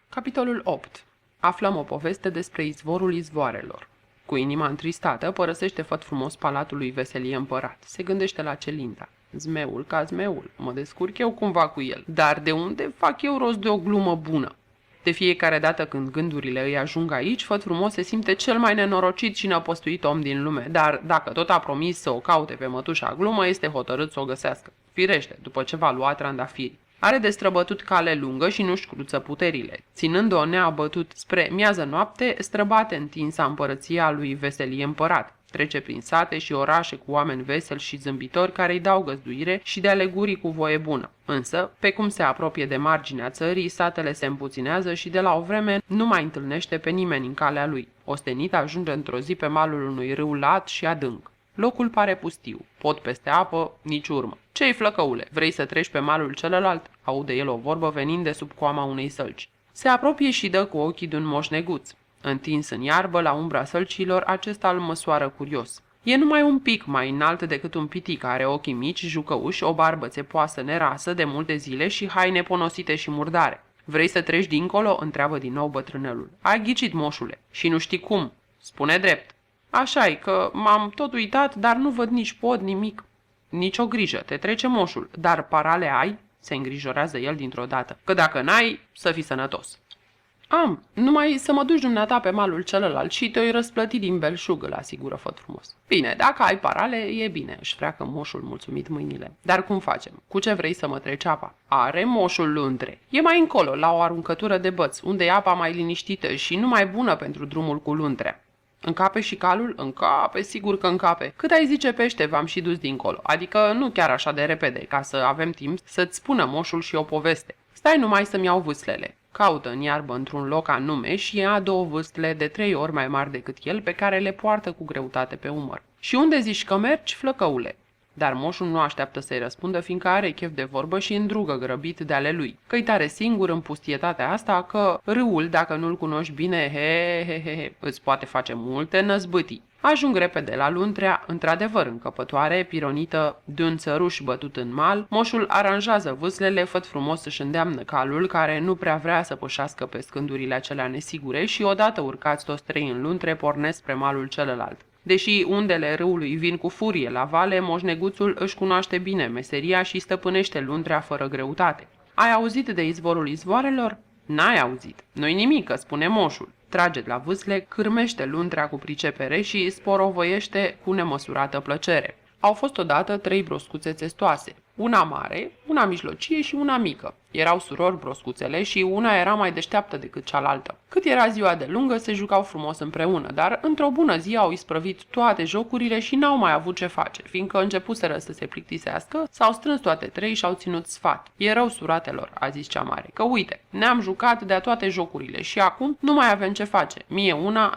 Capitolul 8. Aflăm o poveste despre izvorul izvoarelor. Cu inima întristată, părăsește Făt Frumos palatul lui Veselie împărat. Se gândește la Celinda. Zmeul ca zmeul, mă descurc eu cumva cu el. Dar de unde fac eu rost de o glumă bună? De fiecare dată când gândurile îi ajung aici, Făt Frumos se simte cel mai nenorocit și năpăstuit om din lume. Dar dacă tot a promis să o caute pe mătușa Glumă, este hotărât să o găsească. Firește, după ce va lua trandafiri. Are de străbătut cale lungă și nu-și cruță puterile. Ținând-o neabătut spre miază noapte, străbate întinsa împărăția lui Veselie împărat. Trece prin sate și orașe cu oameni veseli și zâmbitori care îi dau găzduire și de alegurii cu voie bună. Însă, pe cum se apropie de marginea țării, satele se împuținează și de la o vreme nu mai întâlnește pe nimeni în calea lui. Ostenit ajunge într-o zi pe malul unui râu lat și adânc. Locul pare pustiu. Pod peste apă, nici urmă. Ce-i, flăcăule? Vrei să treci pe malul celălalt? Aude el o vorbă venind de sub coama unei sălci. Se apropie și dă cu ochii de un moșneguț. Întins în iarbă, la umbra sălcilor, acesta îl măsoară curios. E numai un pic mai înalt decât un pitic, are ochii mici, jucăuși, o barbă țepoasă nerasă de multe zile și haine ponosite și murdare. Vrei să treci dincolo? Întreabă din nou bătrânelul. Ai ghicit, moșule, și nu știi cum. Spune drept. Așa-i că m-am tot uitat, dar nu văd nici pod, nimic. Nici o grijă, te trece moșul, dar parale ai? Se îngrijorează el dintr-o dată. Că dacă n-ai, să fii sănătos. Am, numai să mă duci dumneata pe malul celălalt și te-o răsplăti din belșug, îl asigură Făt frumos. Bine, dacă ai parale, e bine, își freacă moșul mulțumit mâinile. Dar cum facem? Cu ce vrei să mă treci apa? Are moșul luntre. E mai încolo, la o aruncătură de băț, unde e apa mai liniștită și nu mai bună pentru drumul cu luntrea. Încape și calul? Încape, sigur că încape. Cât ai zice pește, v-am și dus dincolo. Adică nu chiar așa de repede, ca să avem timp să-ți spună moșul și o poveste. Stai numai să-mi iau vâslele. Caută în iarbă într-un loc anume și ia 2 vâsle de 3 ori mai mari decât el, pe care le poartă cu greutate pe umăr. Și unde zici că mergi, flăcăule? Dar moșul nu așteaptă să-i răspundă, fiindcă are chef de vorbă și îndrugă grăbit de ale lui. Că-i tare singur în pustietatea asta, că râul, dacă nu-l cunoști bine, îți poate face multe năzbâtii. Ajung repede la luntrea, într-adevăr încăpătoare, pironită de un țăruș bătut în mal. Moșul aranjează vâslele, Făt frumos își îndeamnă calul, care nu prea vrea să pășească pe scândurile acelea nesigure și odată urcați toți 3 în luntre, pornesc spre malul celălalt. Deși undele râului vin cu furie la vale, moșneguțul își cunoaște bine meseria și stăpânește luntrea fără greutate. Ai auzit de izvorul izvoarelor? N-ai auzit. Nu-i nimică, spune moșul. Trage de la vâsle, cârmește luntrea cu pricepere și sporovăiește cu nemăsurată plăcere. Au fost odată 3 broscuțe țestoase, una mare, una mijlocie și una mică. Erau surori broscuțele și una era mai deșteaptă decât cealaltă. Cât era ziua de lungă, se jucau frumos împreună, dar într-o bună zi au isprăvit toate jocurile și n-au mai avut ce face, fiindcă începuseră să se plictisească, s-au strâns toate 3 și au ținut sfat. E rău, suratelor, a zis cea mare, că uite, ne-am jucat de-a toate jocurile și acum nu mai avem ce face.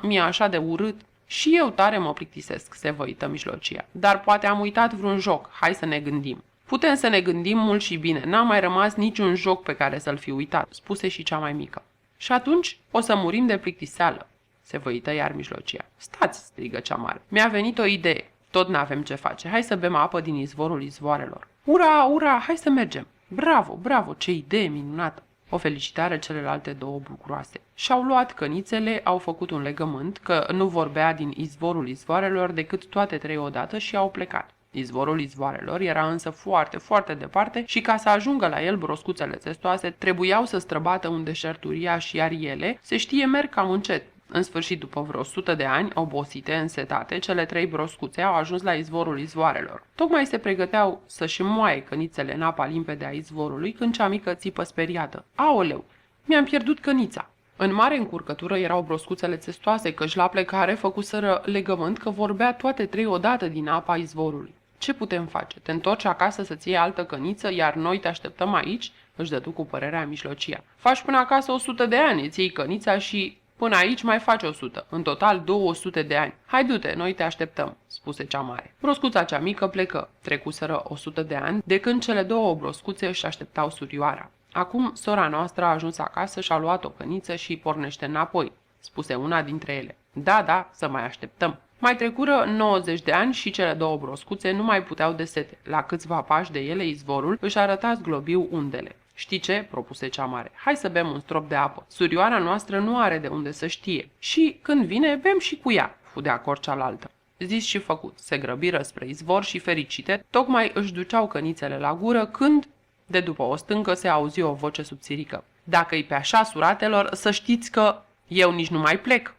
Mie așa de urât. Și eu tare mă plictisesc, se văită mijlocia. Dar poate am uitat vreun joc, hai să ne gândim. Putem să ne gândim mult și bine, n-a mai rămas niciun joc pe care să-l fi uitat, spuse și cea mai mică. Și atunci o să murim de plictiseală, se văită iar mijlocia. Stați, strigă cea mare, mi-a venit o idee, tot n-avem ce face, hai să bem apă din izvorul izvoarelor. Ura, ura, hai să mergem. Bravo, bravo, ce idee minunată. O felicitare celelalte 2 bucuroase. Și-au luat cănițele, au făcut un legământ că nu vorbea din izvorul izvoarelor decât toate 3 odată și au plecat. Izvorul izvoarelor era însă foarte, foarte departe și ca să ajungă la el broscuțele țestoase trebuiau să străbată un deșert uriaș, iar ele, se știe, merg cam încet. În sfârșit, după vreo 100 de ani, obosite, însetate, cele 3 broscuțe au ajuns la izvorul izvoarelor. Tocmai se pregăteau să-și moaie cănițele în apa limpede a izvorului când cea mică țipă speriată. Aoleu, mi-am pierdut cănița! În mare încurcătură erau broscuțele țestoase, căci la plecare făcuseră legământ că vorbea toate 3 odată din apa izvorului. Ce putem face? Te întorci acasă să-ți iei altă căniță, iar noi te așteptăm aici? Își dădu cu părerea mijlocia. Faci până acasă 100 de ani, îți iei cănița și până aici mai faci 100, în total 200 de ani. Hai du-te, noi te așteptăm, spuse cea mare. Broscuța cea mică plecă. Trecuseră 100 de ani de când cele 2 broscuțe își așteptau surioara. Acum sora noastră a ajuns acasă și a luat o căniță și pornește înapoi, spuse una dintre ele. Da, să mai așteptăm. Mai trecură 90 de ani și cele 2 broscuțe nu mai puteau de sete. La câțiva pași de ele izvorul își arăta zglobiu undele. Știi ce? Propuse cea mare. Hai să bem un strop de apă. Surioara noastră nu are de unde să știe. Și când vine, bem și cu ea, fu de acord cealaltă. Zis și făcut. Se grăbiră spre izvor și fericite, tocmai își duceau cănițele la gură când, de după o stâncă, se auzi o voce subțirică. Dacă-i pe așa, suratelor, să știți că eu nici nu mai plec.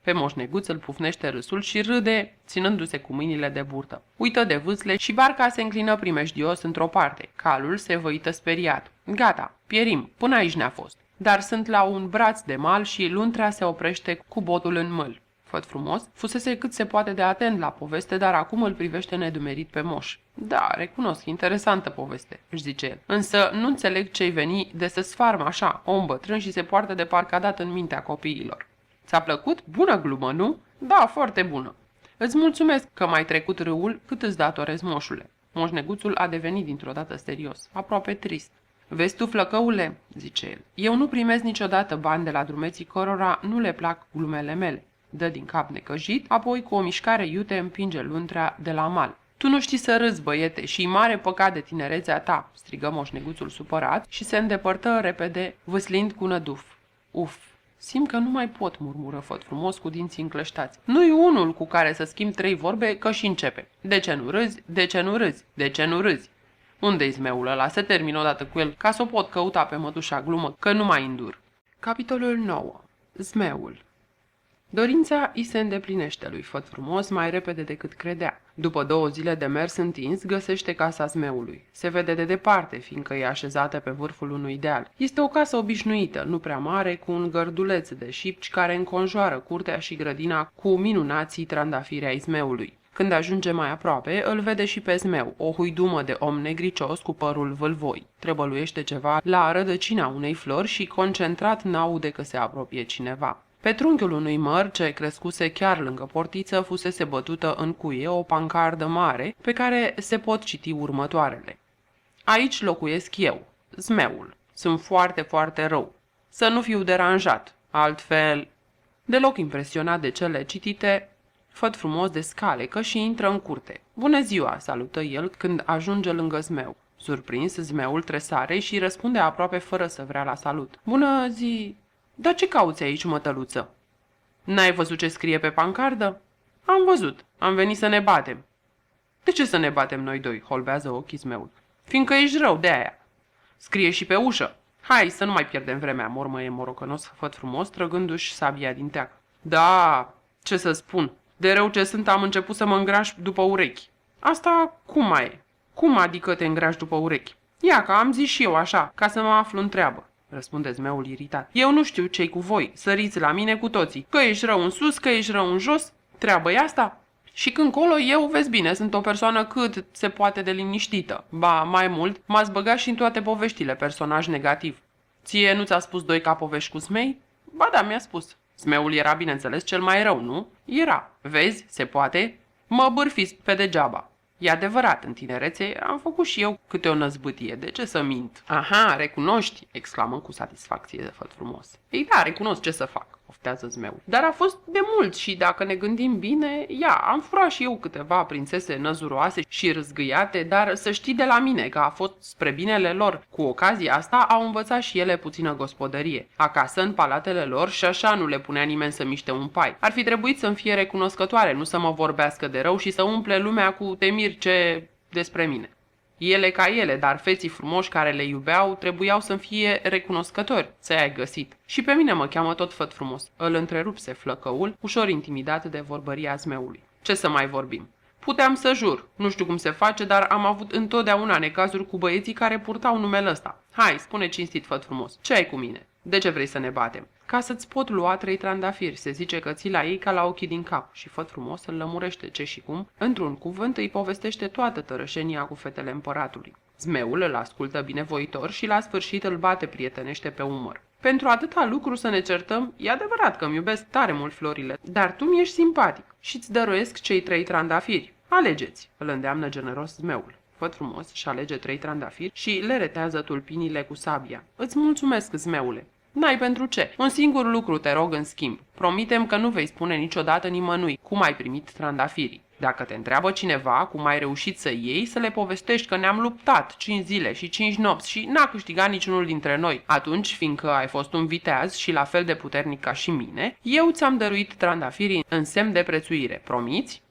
Pe moșneguț îl pufnește râsul și râde, ținându-se cu mâinile de burtă. Uită de vâsle și barca se înclină primejdios într-o parte. Calul se văită speriat. Gata, pierim, până aici ne-a fost. Dar sunt la un braț de mal și luntrea se oprește cu botul în mâl. Făt frumos fusese cât se poate de atent la poveste, dar acum îl privește nedumerit pe moș. Da, recunosc, interesantă poveste, își zice el. Însă nu înțeleg ce-i veni de să sfarmă așa, om bătrân și se poartă de parcă a dat în mintea copiilor. Ți-a plăcut? Bună glumă, nu? Da, foarte bună. Îți mulțumesc că m-ai trecut râul, cât îți datorez, moșule. Moșneguțul a devenit dintr-o dată serios, aproape trist. Vezi tu, flăcăule, zice el, eu nu primesc niciodată bani de la drumeții cărora nu le plac glumele mele. Dă din cap necăjit, apoi cu o mișcare iute împinge luntrea de la mal. Tu nu știi să râzi, băiete, și-i mare păcat de tinerețea ta, strigă moșneguțul supărat și se îndepărtă repede, vâslind cu năduf. Uf! Simt că nu mai pot, murmură Făt frumos cu dinții încleștați. Nu-i unul cu care să schimb 3 vorbe, că și începe. De ce nu râzi? De ce nu râzi? De ce nu râzi? Unde-i zmeul ăla? Se termină odată cu el, ca să o pot căuta pe mătușa glumă, că nu mai îndur. Capitolul 9. Zmeul. Dorința îi se îndeplinește lui Făt Frumos mai repede decât credea. După 2 zile de mers întins, găsește casa zmeului. Se vede de departe, fiindcă e așezată pe vârful unui deal. Este o casă obișnuită, nu prea mare, cu un gărduleț de șipci care înconjoară curtea și grădina cu minunații trandafiri ai zmeului. Când ajunge mai aproape, îl vede și pe zmeu, o huidumă de om negricios cu părul vâlvoi. Trebăluiește ceva la rădăcina unei flori și concentrat n-aude că se apropie cineva. Pe trunchiul unui măr ce crescuse chiar lângă portiță fusese bătută în cuie o pancardă mare pe care se pot citi următoarele. Aici locuiesc eu, zmeul. Sunt foarte, foarte rău. Să nu fiu deranjat, altfel... Deloc impresionat de cele citite, Făt Frumos descalecă și intră în curte. Bună ziua, salută el când ajunge lângă zmeu. Surprins, zmeul tresare și răspunde aproape fără să vrea la salut. Bună zi... Dar ce cauți aici, mătăluță? N-ai văzut ce scrie pe pancardă? Am văzut. Am venit să ne batem. De ce să ne batem noi doi? Holbează ochii zmeul. Fiindcă ești rău, de aia. Scrie și pe ușă. Hai să nu mai pierdem vremea, mormăie morocănos Făt Frumos, trăgându-și sabia din teac. Da, ce să spun. De rău ce sunt am început să mă îngraș după urechi. Asta cum mai e? Cum adică te îngrași după urechi? Ia că am zis și eu așa, ca să mă aflu în treabă. Răspunde zmeul iritat. Eu nu știu ce-i cu voi, săriți la mine cu toții. Că ești rău în sus, că ești rău în jos, treabă-i asta? Și când colo eu, vezi bine, sunt o persoană cât se poate de liniștită. Ba, mai mult, m-ați băgat și în toate poveștile, personaj negativ. Ție nu ți-a spus doi ca povești cu zmei? Ba da, mi-a spus. Zmeul era, bineînțeles, cel mai rău, nu? Era. Vezi, se poate? Mă bârfiți pe degeaba. E adevărat, în tinerețe am făcut și eu câte o năzbâtie, de ce să mint? Aha, recunoști, exclamă cu satisfacție de Făt Frumos. Ei da, recunosc, ce să fac, oftează zmeul. Dar a fost de mult și dacă ne gândim bine, am furat și eu câteva prințese năzuroase și râzgâiate, dar să știi de la mine că a fost spre binele lor. Cu ocazia asta au învățat și ele puțină gospodărie. Acasă, în palatele lor, și așa nu le punea nimeni să miște un pai. Ar fi trebuit să-mi fie recunoscătoare, nu să mă vorbească de rău și să umple lumea cu temiri ce despre mine. Ele ca ele, dar feții frumoși care le iubeau trebuiau să-mi fie recunoscători. Ți-ai găsit. Și pe mine mă cheamă tot Făt Frumos. Îl întrerupse flăcăul, ușor intimidat de vorbăria zmeului. Ce să mai vorbim? Puteam să jur. Nu știu cum se face, dar am avut întotdeauna necazuri cu băieții care purtau numele ăsta. Hai, spune cinstit, Făt Frumos. Ce ai cu mine? De ce vrei să ne batem? Ca să-ți pot lua 3 trandafiri, se zice că ții la ei ca la ochii din cap. Și Făt Frumos îl lămurește ce și cum, într-un cuvânt îi povestește toată tărășenia cu fetele împăratului. Zmeul îl ascultă binevoitor și la sfârșit îl bate prietenește pe umăr. Pentru atâta lucru să ne certăm, e adevărat că îmi iubesc tare mult florile, dar tu mi-ești simpatic și-ți dăruiesc cei 3 trandafiri. Alegeți, îl îndeamnă generos zmeul. Făt Frumos și alege 3 trandafiri și le retează tulpinile cu sabia. Îți mulțumesc, zmeule. N-ai pentru ce. Un singur lucru te rog în schimb. Promitem că nu vei spune niciodată nimănui cum ai primit trandafirii. Dacă te întreabă cineva cum ai reușit să iei, să le povestești că ne-am luptat 5 zile și 5 nopți și n-a câștigat niciunul dintre noi. Atunci, fiindcă ai fost un viteaz și la fel de puternic ca și mine, eu ți-am dăruit trandafirii în semn de prețuire. Promiți?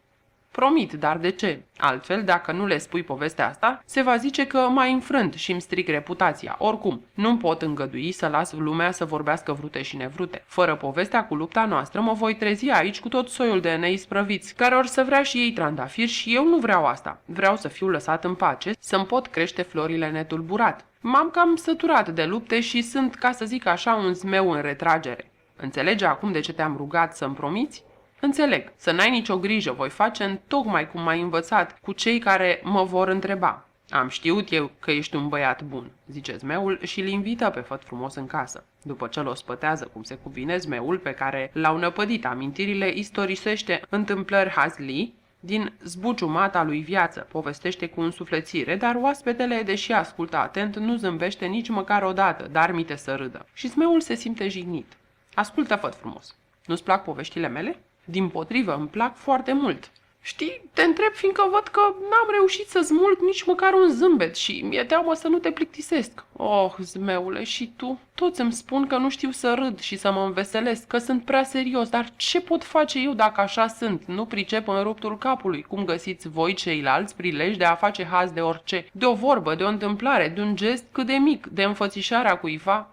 Promit, dar de ce? Altfel, dacă nu le spui povestea asta, se va zice că m-ai înfrânt și îmi stric reputația. Oricum, nu pot îngădui să las lumea să vorbească vrute și nevrute. Fără povestea cu lupta noastră, mă voi trezi aici cu tot soiul de neisprăviți, care or să vrea și ei trandafiri și eu nu vreau asta. Vreau să fiu lăsat în pace, să-mi pot crește florile netulburat. M-am cam săturat de lupte și sunt, ca să zic așa, un zmeu în retragere. Înțelegi acum de ce te-am rugat să-mi promiți? Înțeleg, să n-ai nicio grijă, voi face întocmai cum m-ai învățat cu cei care mă vor întreba. Am știut eu că ești un băiat bun, zice zmeul și îl invită pe Făt Frumos în casă. După ce îl ospătează cum se cuvine, zmeul pe care l-au năpădit amintirile istorisește întâmplări hazlii din zbuciumata lui viață, povestește cu însuflețire, dar oaspetele, deși ascultă atent, nu zâmbește nici măcar o dată, dar mite să râdă. Și zmeul se simte jignit. Ascultă, Făt Frumos, nu-ți plac poveștile mele? Dimpotrivă, îmi plac foarte mult. Știi, te întreb fiindcă văd că n-am reușit să smulg nici măcar un zâmbet și mi-e teamă să nu te plictisesc. Oh, zmeule, și tu? Toți îmi spun că nu știu să râd și să mă înveselesc, că sunt prea serios, dar ce pot face eu dacă așa sunt? Nu pricep în ruptul capului. Cum găsiți voi ceilalți prilej de a face haz de orice? De o vorbă, de o întâmplare, de un gest cât de mic, de înfățișarea cuiva?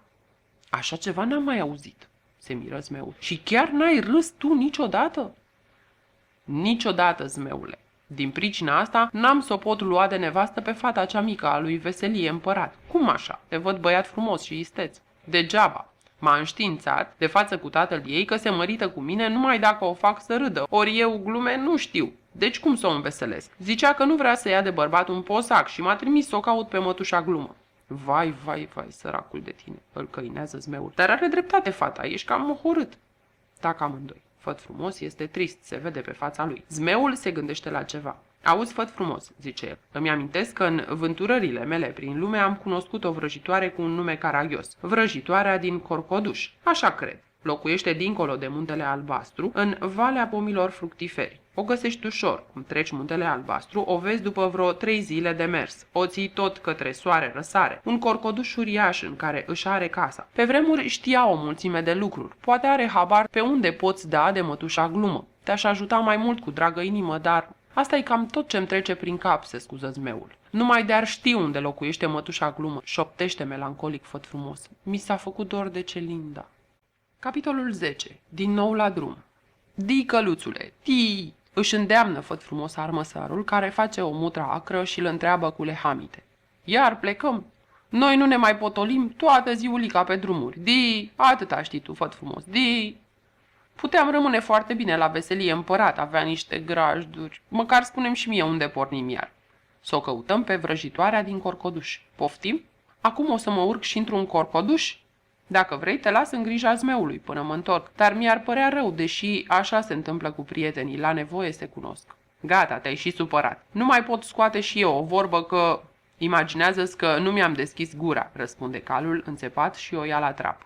Așa ceva n-am mai auzit, se miră zmeul. Și chiar n-ai râs tu niciodată? Niciodată, zmeule. Din pricina asta, n-am să o pot lua de nevastă pe fata cea mică a lui Veselie Împărat. Cum așa? Te văd băiat frumos și isteț. Degeaba. M-a înștiințat, de față cu tatăl ei, că se mărită cu mine numai dacă o fac să râdă. Ori eu glume nu știu. Deci cum să o înveselesc? Zicea că nu vrea să ia de bărbat un posac și m-a trimis să o caut pe mătușa glumă. Vai, vai, vai, săracul de tine, îl căinează zmeul. Dar are dreptate fata, ești cam mohorât. Tac amândoi. Făt frumos este trist, se vede pe fața lui. Zmeul se gândește la ceva. Auzi, făt frumos, zice el. Îmi amintesc că în vânturările mele prin lume am cunoscut o vrăjitoare cu un nume caragios. Vrăjitoarea din Corcoduș. Așa cred. Locuiește dincolo de muntele albastru, în Valea Pomilor Fructiferi. O găsești ușor. Cum treci muntele albastru, o vezi după vreo 3 zile de mers. O ții tot către soare-răsare. Un corcoduș uriaș în care își are casa. Pe vremuri știa o mulțime de lucruri. Poate are habar pe unde poți da de mătușa glumă. Te-aș ajuta mai mult cu dragă inimă, dar asta e cam tot ce-mi trece prin cap, se scuză zmeul. Numai de-ar ști unde locuiește mătușa glumă, șoptește melancolic făt frumos. Mi s-a făcut dor de Celinda. Capitolul 10. Din nou la drum. Dii, căluțule, dii! Își îndeamnă făt frumos armăsarul, care face o mutră acră și îl întreabă cu lehamite. Iar plecăm? Noi nu ne mai potolim toată ziulica pe drumuri. Dii, atâta știi tu, făt frumos, dii! Puteam rămâne foarte bine la Veselie Împărat, avea niște grajduri. Măcar spunem și mie unde pornim iar. Să o căutăm pe vrăjitoarea din Corcoduș. Poftim? Acum o să mă urc și într-un corcoduș? Dacă vrei, te las în grija zmeului până mă întorc, dar mi-ar părea rău, deși așa se întâmplă cu prietenii, la nevoie se cunosc. Gata, te-ai și supărat. Nu mai pot scoate și eu o vorbă că... Imaginează-ți că nu mi-am deschis gura, răspunde calul înțepat și o ia la trap.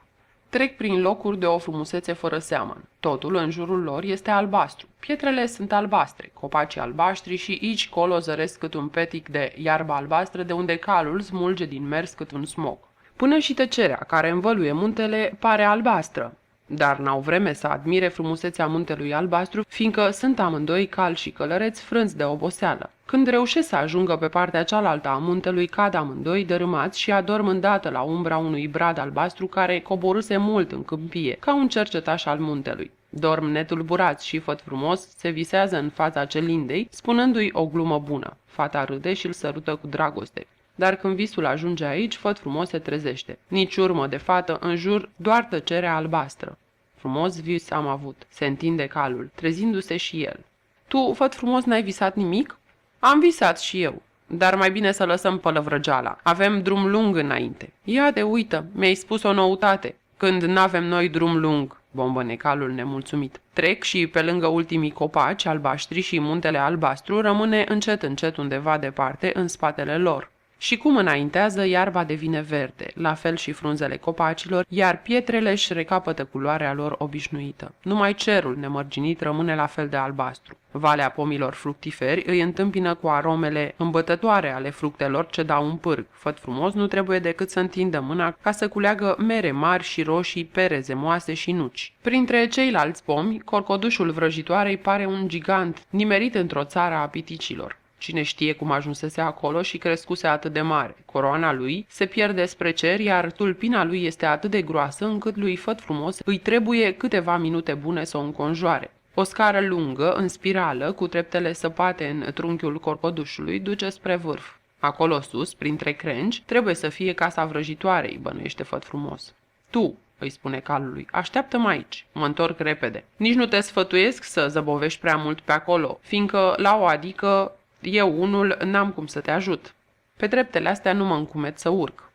Trec prin locuri de o frumusețe fără seamăn. Totul în jurul lor este albastru. Pietrele sunt albastre, copacii albaștri și aici colo zăresc cât un petic de iarbă albastră de unde calul smulge din mers cât un smog. Până și tăcerea care învăluie muntele pare albastră, dar n-au vreme să admire frumusețea muntelui albastru, fiindcă sunt amândoi calmi și călăreți frânți de oboseală. Când reușesc să ajungă pe partea cealaltă a muntelui, cad amândoi dărâmați și adorm îndată la umbra unui brad albastru care coborâse mult în câmpie, ca un cercetaș al muntelui. Dorm netulburați și făt frumos se visează în fața Celindei, spunându-i o glumă bună. Fata râde și îl sărută cu dragoste. Dar când visul ajunge aici, făt frumos se trezește. Nici urmă de fată, în jur doar tăcerea albastră. Frumos vis am avut, se întinde calul, trezindu-se și el. Tu, făt frumos, n-ai visat nimic? Am visat și eu, dar mai bine să lăsăm pălăvrăgeala. Avem drum lung înainte. Ia de uită, mi-ai spus o noutate. Când n-avem noi drum lung, bombăne calul nemulțumit. Trec și pe lângă ultimii copaci albaștri și muntele albastru rămâne încet încet undeva departe în spatele lor. Și cum înaintează, iarba devine verde, la fel și frunzele copacilor, iar pietrele își recapătă culoarea lor obișnuită. Numai cerul nemărginit rămâne la fel de albastru. Valea Pomilor Fructiferi îi întâmpină cu aromele îmbătătoare ale fructelor ce dau un pârg. Făt frumos nu trebuie decât să întindă mâna ca să culeagă mere mari și roșii, pere zemoase și nuci. Printre ceilalți pomi, corcodușul vrăjitoarei pare un gigant, nimerit într-o țară a piticilor. Cine știe cum ajunsese acolo și crescuse atât de mare. Coroana lui se pierde spre cer, iar tulpina lui este atât de groasă încât lui Făt frumos îi trebuie câteva minute bune să o înconjoare. O scară lungă, în spirală, cu treptele săpate în trunchiul corcodușului, duce spre vârf. Acolo sus, printre crengi, trebuie să fie casa vrăjitoarei, bănuiește Făt frumos. Tu, îi spune calului, așteaptă-mă aici, mă întorc repede. Nici nu te sfătuiesc să zăbovești prea mult pe acolo, fiindcă, la o adică, eu unul n-am cum să te ajut. Pe treptele astea nu mă încumet să urc.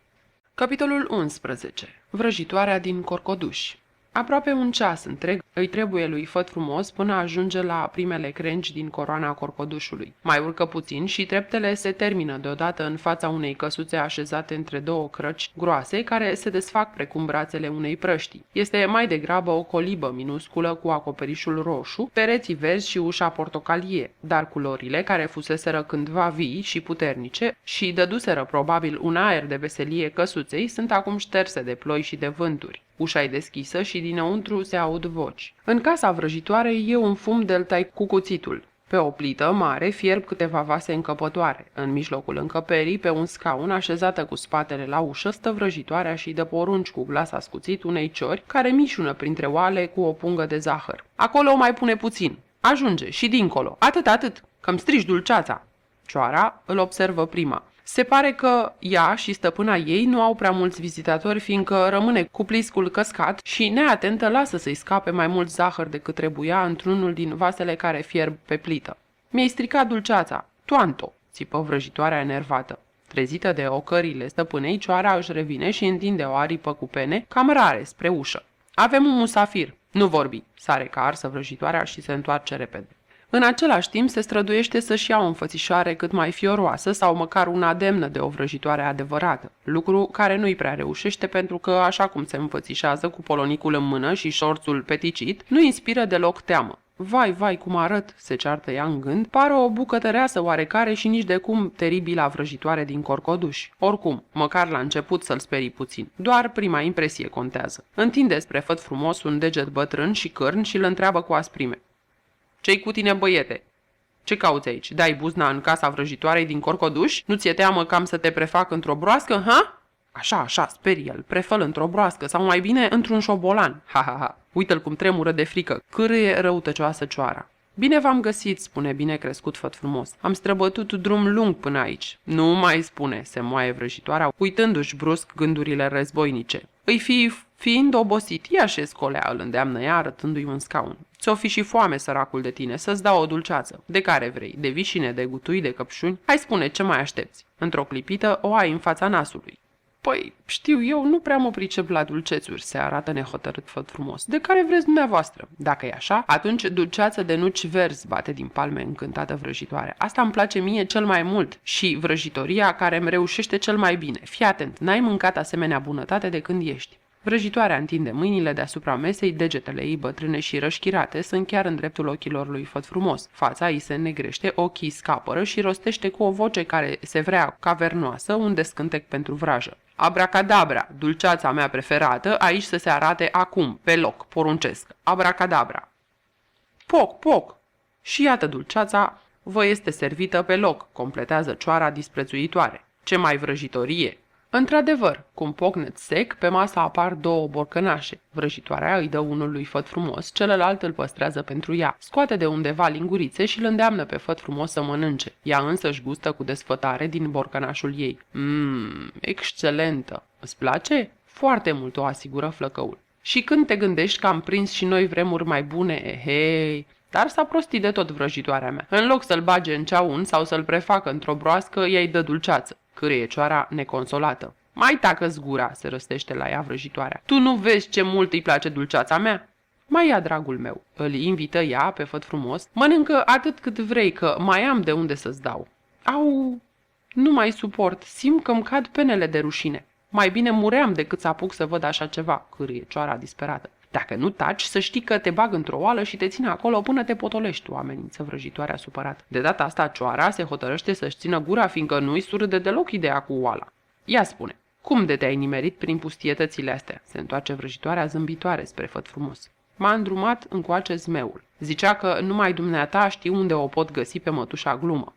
Capitolul 11. Vrăjitoarea din Corcoduș. Aproape un ceas întreg îi trebuie lui Făt Frumos până ajunge la primele crengi din coroana corcodușului. Mai urcă puțin și treptele se termină deodată în fața unei căsuțe așezate între două crăci groase care se desfac precum brațele unei prăștii. Este mai degrabă o colibă minusculă cu acoperișul roșu, pereții verzi și ușa portocalie, dar culorile, care fuseseră cândva vii și puternice și dăduseră probabil un aer de veselie căsuței, sunt acum șterse de ploi și de vânturi. Ușa e deschisă și dinăuntru se aud voci. În casa vrăjitoarei e un fum de-l tai cu cuțitul. Pe o plită mare fierb câteva vase încăpătoare. În mijlocul încăperii, pe un scaun așezată cu spatele la ușă, stă vrăjitoarea și dă porunci cu glas ascuțit unei ciori care mișună printre oale cu o pungă de zahăr. Acolo mai pune puțin. Ajunge și dincolo. Atât, că-mi strici dulceața. Cioara îl observă prima. Se pare că ea și stăpâna ei nu au prea mulți vizitatori, fiindcă rămâne cu pliscul căscat și, neatentă, lasă să-i scape mai mult zahăr decât trebuia într-unul din vasele care fierb pe plită. Mi-ai stricat dulceața, toanto, țipă vrăjitoarea enervată. Trezită de ocările stăpânei, Cioara își revine și întinde o aripă cu pene cam rare spre ușă. Avem un musafir, nu vorbi, sare ca arsă vrăjitoarea și se întoarce repede. În același timp se străduiește să-și ia o înfățișare cât mai fioroasă sau măcar una demnă de o vrăjitoare adevărată, lucru care nu-i prea reușește pentru că, așa cum se înfățișează cu polonicul în mână și șorțul peticit, nu inspiră deloc teamă. Vai, cum arăt, se ceartă ea în gând, pare o bucătăreasă oarecare și nici de cum teribila vrăjitoare din corcoduș. Oricum, măcar la început să-l sperii puțin. Doar prima impresie contează. Întinde spre Făt Frumos un deget bătrân și cârn și îl întreabă cu asprime. Ce-i cu tine, băiete? Ce cauți aici? Dai buzna în casa vrăjitoarei din corcoduș? Nu ți-e teamă cam să te prefac într-o broască, ha? Așa, sperie el, prefăl într-o broască sau mai bine într-un șobolan. Ha. Uită-l cum tremură de frică, cârâie răutăcioasă Cioara. Bine v-am găsit, spune bine crescut Făt Frumos. Am străbătut drum lung până aici. Nu mai spune, se moaie vrăjitoarea, uitându-și brusc gândurile războinice. Fiind obosit, ia și scolea, îl îndeamnă ea arătându-i un scaun. Ți-o fi și foame, săracul de tine, să-ți dau o dulceață. De care vrei? De vișine, de gutui, de căpșuni? Hai spune, ce mai aștepți? Într-o clipită o ai în fața nasului. Păi, știu eu, nu prea mă pricep la dulcețuri, se arată nehotărât Făt Frumos. De care vreți dumneavoastră? Dacă e așa, atunci dulceață de nuci verzi, bate din palme încântată vrăjitoarea. Asta îmi place mie cel mai mult și vrăjitoria care îmi reușește cel mai bine. Fii atent, n-ai mâncat asemenea bunătate de când ești. Vrăjitoarea întinde mâinile deasupra mesei, degetele ei bătrâne și rășchirate sunt chiar în dreptul ochilor lui Făt Frumos. Fața îi se negrește, ochii scapără și rostește cu o voce care se vrea cavernoasă un descântec pentru vrajă. Abracadabra, dulceața mea preferată, aici să se arate acum, pe loc, poruncesc. Abracadabra. Poc. Și iată dulceața vă este servită pe loc, completează Cioara disprețuitoare. Ce mai vrăjitorie! Într-adevăr, cu un pocnet sec, pe masă apar două borcănașe. Vrăjitoarea îi dă unul lui Făt Frumos, celălalt îl păstrează pentru ea. Scoate de undeva lingurițe și îl îndeamnă pe Făt Frumos să mănânce. Ea însă își gustă cu desfătare din borcănașul ei. Excelentă! Îți place? Foarte mult, o asigură flăcăul. Și când te gândești că am prins și noi vremuri mai bune, ehei... Dar s-a prostit de tot vrăjitoarea mea. În loc să-l bage în ceaun sau să-l prefacă într-o broască, ea-i dă dulceață. Cârâie Cioara neconsolată. Mai tacă-ți gura, se răstește la ea vrăjitoarea. Tu nu vezi ce mult îi place dulceața mea? Mai ia, dragul meu, îl invită ea pe Făt Frumos. Mănâncă atât cât vrei, că mai am de unde să-ți dau. Au, nu mai suport, simt că-mi cad penele de rușine. Mai bine muream decât să apuc să văd așa ceva, cârâie Cioara disperată. Dacă nu taci, să știi că te bag într-o oală și te ține acolo până te potolești, o amenință vrăjitoarea supărat. De data asta Cioara se hotărăște să-și țină gura, fiindcă nu-i surâde deloc ideea cu oala. Ea spune, cum de te-ai nimerit prin pustietățile astea? Se întoarce vrăjitoarea zâmbitoare spre Făt Frumos. M-a îndrumat încoace zmeul. Zicea că numai dumneata știi unde o pot găsi pe mătușa Glumă.